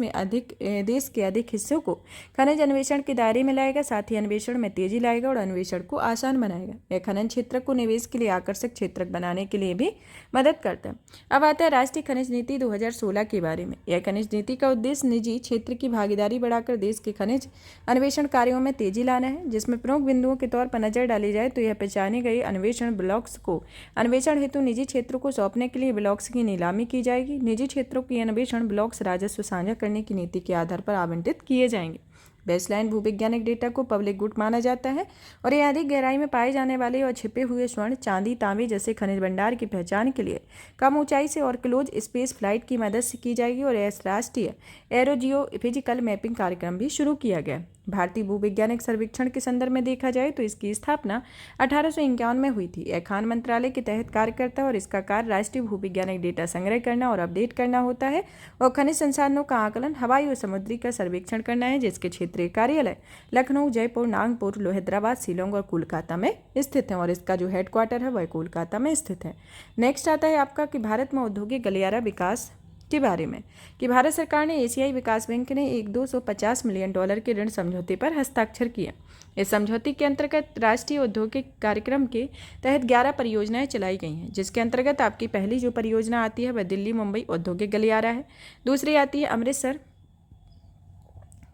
के अधिक हिस्सों को खनिज अन्वेषण के दायरे में लाएगा। साथ ही अन्वेषण में तेजी लाएगा और अन्वेषण को आसान बनाएगा। यह खनन क्षेत्र को निवेश के लिए आकर्षक क्षेत्र बनाने के लिए भी मदद करता है। अब आता है राष्ट्रीय खनिज नीति 2016 के बारे में। यह खनिज नीति का उद्देश्य निजी क्षेत्र की भागीदारी बढ़ाकर देश के खनिज अन्वेषण कार्यों में तेजी लाना है, जिसमें प्रमुख बिंदुओं के तौर पर नजर डाली जाए तो यह पहचाने गए अन्वेषण ब्लॉक्स को अन्वेषण हेतु निजी क्षेत्रों को सौंपने के लिए ब्लॉक्स की नीलामी की जाएगी। निजी क्षेत्रों की अन्वेषण ब्लॉक्स राजस्व साझा करने की नीति के आधार पर आवंटित किए जाएंगे। बेसलाइन भूवैज्ञानिक डेटा को पब्लिक गुड माना जाता है और यह अधिक गहराई में पाए जाने वाले और छिपे हुए स्वर्ण, चांदी, तांबे जैसे खनिज भंडार की पहचान के लिए कम ऊंचाई से और क्लोज स्पेस फ्लाइट की मदद से की जाएगी और राष्ट्रीय एरोजियो फिजिकल मैपिंग कार्यक्रम भी शुरू किया गया। भारतीय भूवैज्ञानिक सर्वेक्षण के संदर्भ में देखा जाए तो इसकी स्थापना 1851 में हुई थी। यह खान मंत्रालय के तहत कार्य करता है और इसका कार्य राष्ट्रीय भूवैज्ञानिक डेटा संग्रह करना और अपडेट करना होता है और खनिज संसाधनों का आकलन, हवाई और समुद्री का सर्वेक्षण करना है, जिसके क्षेत्रीय कार्यालय लखनऊ, जयपुर, नागपुर, हैदराबाद, शिलोंग और कोलकाता में स्थित है और इसका जो हेडक्वार्टर है वह कोलकाता में स्थित है। नेक्स्ट आता है आपका कि भारत में औद्योगिक गलियारा विकास के बारे में कि भारत सरकार ने एशियाई विकास बैंक ने एक $250 मिलियन के ऋण समझौते पर हस्ताक्षर किया। इस समझौते के अंतर्गत राष्ट्रीय औद्योगिक कार्यक्रम के तहत 11 परियोजनाएं चलाई गई हैं, जिसके अंतर्गत आपकी पहली जो परियोजना आती है वह दिल्ली मुंबई औद्योगिक गलियारा है। दूसरी आती है अमृतसर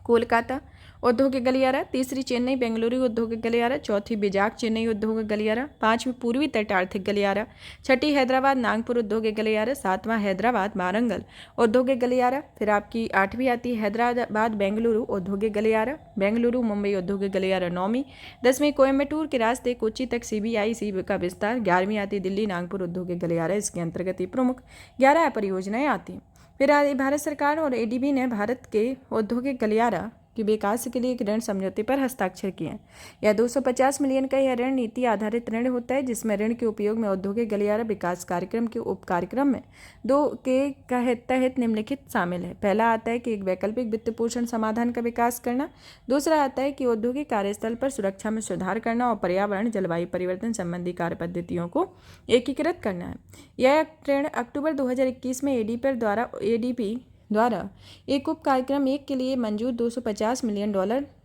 कोलकाता औद्योगिक गलियारा, तीसरी चेन्नई बेंगलुरु औद्योगिक गलियारा, चौथी बिजाक चेन्नई औद्योगिक गलियारा, पांचवी पूर्वी तट आर्थिक गलियारा, छठी हैदराबाद नागपुर औद्योगिक गलियारा, सातवां हैदराबाद वारंगल औद्योगिक गलियारा। फिर आपकी आठवीं आती है हैदराबाद बेंगलुरु औद्योगिक गलियारा, बेंगलुरु मुंबई औद्योगिक गलियारा नौवीं, 10वीं कोयम्बटूर के रास्ते कोच्चि तक CBIC का विस्तार, 11वीं आती दिल्ली नागपुर औद्योगिक गलियारा। इसके अंतर्गत ये प्रमुख 11 परियोजनाएं आती हैं। फिर भारत सरकार और ADB ने भारत के औद्योगिक गलियारा के विकास के लिए एक ऋण समझौते पर हस्ताक्षर किए हैं। यह 250 मिलियन का यह ऋण नीति आधारित ऋण होता है, जिसमें ऋण के उपयोग में औद्योगिक गलियारा विकास कार्यक्रम के उप कार्यक्रम में 2 के तहत निम्नलिखित शामिल है। पहला आता है कि एक वैकल्पिक वित्त पोषण समाधान का विकास करना, दूसरा आता है कि औद्योगिक कार्यस्थल पर सुरक्षा में सुधार करना और पर्यावरण जलवायु परिवर्तन संबंधी कार्य पद्धतियों को एकीकृत करना है। यह ऋण अक्टूबर 2021 में ADB द्वारा एक उप कार्यक्रम 1 के लिए मंजूर $250 मिलियन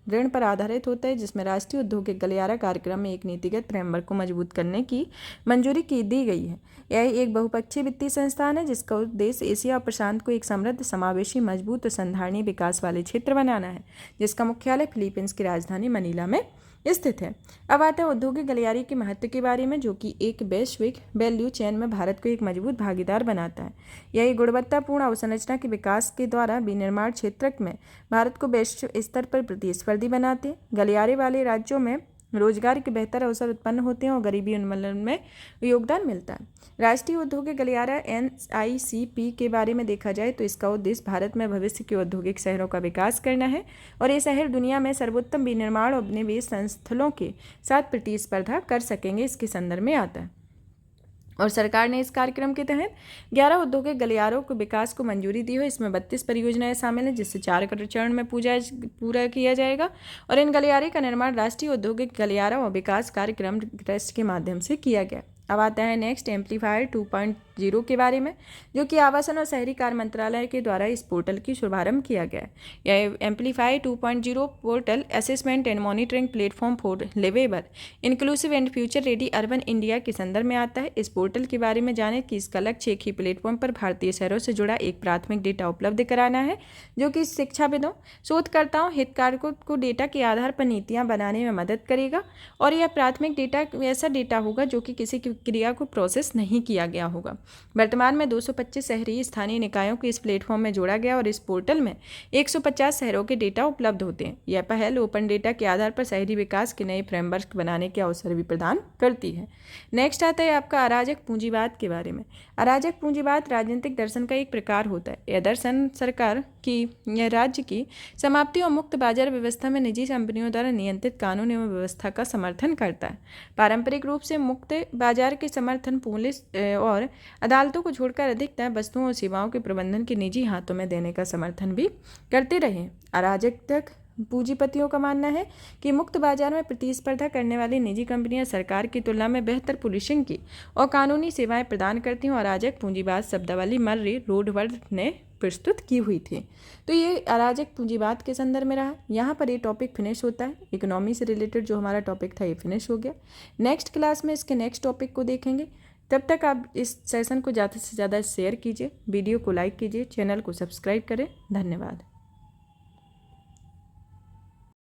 ऋण पर आधारित होता है, जिसमें राष्ट्रीय औद्योगिक गलियारा कार्यक्रम में एक नीतिगत फ्रेमवर्क को मजबूत करने की मंजूरी की दी गई है। यह एक बहुपक्षीय वित्तीय संस्थान है जिसका उद्देश्य एशिया और प्रशांत को एक समृद्ध, समावेशी, मजबूत और संधारणीय विकास वाले क्षेत्र बनाना है, जिसका मुख्यालय फिलीपींस की राजधानी मनीला में स्थित है। अब आता है औद्योगिक गलियारे के महत्व के बारे में, जो कि एक वैश्विक वैल्यू चेन में भारत को एक मजबूत भागीदार बनाता है। यह एक गुणवत्तापूर्ण अवसंरचना के विकास के द्वारा विनिर्माण क्षेत्र में भारत को वैश्विक स्तर पर प्रतिस्पर्धी बनाते हैं। गलियारे वाले राज्यों में रोजगार के बेहतर अवसर उत्पन्न होते हैं और गरीबी उन्मूलन में योगदान मिलता है। राष्ट्रीय औद्योगिक गलियारा NICP के बारे में देखा जाए तो इसका उद्देश्य भारत में भविष्य के औद्योगिक शहरों का विकास करना है और ये शहर दुनिया में सर्वोत्तम विनिर्माण और निवेश संस्थलों के साथ प्रतिस्पर्धा कर सकेंगे, इसके संदर्भ में आता है। और सरकार ने इस कार्यक्रम के तहत 11 औद्योगिक गलियारों के विकास को मंजूरी दी है। इसमें 32 परियोजनाएं शामिल हैं, जिससे 4 चरण में पूरा किया जाएगा और इन गलियारे का निर्माण राष्ट्रीय औद्योगिक गलियारा और विकास कार्यक्रम ट्रस्ट के माध्यम से किया गया। अब आता है नेक्स्ट एम्पलीफायर 2.0 के बारे में, जो कि आवासन और शहरी कार्य मंत्रालय के द्वारा इस पोर्टल की शुभारंभ किया गया है। यह amplifier 2.0 portal assessment and monitoring platform for liveable, inclusive and future ready urban India के संदर्भ में आता है। इस पोर्टल के बारे में जानें कि इसका लक्ष्य एक ही प्लेटफॉर्म पर भारतीय शहरों से जुड़ा एक प्राथमिक डेटा उपलब्ध कराना है, जो कि शिक्षाविदों, शोधकर्ताओं, हितधारकों को डेटा के आधार पर नीतियाँ बनाने में मदद करेगा। और यह प्राथमिक डेटा ऐसा डेटा होगा जो कि किसी क्रिया को प्रोसेस नहीं किया गया होगा। वर्तमान में 225 शहरी स्थानीय निकायों को इस प्लेटफॉर्म में जोड़ा गया और इस पोर्टल में 150 शहरों के डेटा उपलब्ध होते हैं। यह पहल ओपन डेटा के आधार पर शहरी विकास के नए फ्रेमवर्क बनाने के अवसर भी प्रदान करती है। नेक्स्ट आता है आपका अराजक पूंजीवाद के बारे में। अराजक पूंजीवाद राजनीतिक दर्शन का एक प्रकार होता है। यह दर्शन सरकार की या राज्य की समाप्ति और मुक्त बाजार व्यवस्था में निजी कंपनियों द्वारा नियंत्रित कानून एवं व्यवस्था का समर्थन करता है। पारंपरिक रूप से मुक्त बाजार के समर्थन पुलिस और अदालतों को छोड़कर अधिकतर वस्तुओं और सेवाओं के प्रबंधन के निजी हाथों में देने का समर्थन भी करते रहे। अराजक पूंजीपतियों का मानना है कि मुक्त बाजार में प्रतिस्पर्धा करने वाली निजी कंपनियां सरकार की तुलना में बेहतर पुलिसिंग की और कानूनी सेवाएं प्रदान करती हैं। अराजक पूंजीवाद शब्दावली मर्री रोडवर्थ ने प्रस्तुत की हुई थी। तो ये अराजक पूंजीवाद के संदर्भ में रहा। यहाँ पर ये टॉपिक फिनिश होता है। इकोनॉमी से रिलेटेड जो हमारा टॉपिक था ये फिनिश हो गया। नेक्स्ट क्लास में इसके नेक्स्ट टॉपिक को देखेंगे। तब तक आप इस सेशन को ज़्यादा से ज़्यादा शेयर कीजिए, वीडियो को लाइक कीजिए, चैनल को सब्सक्राइब करें। धन्यवाद।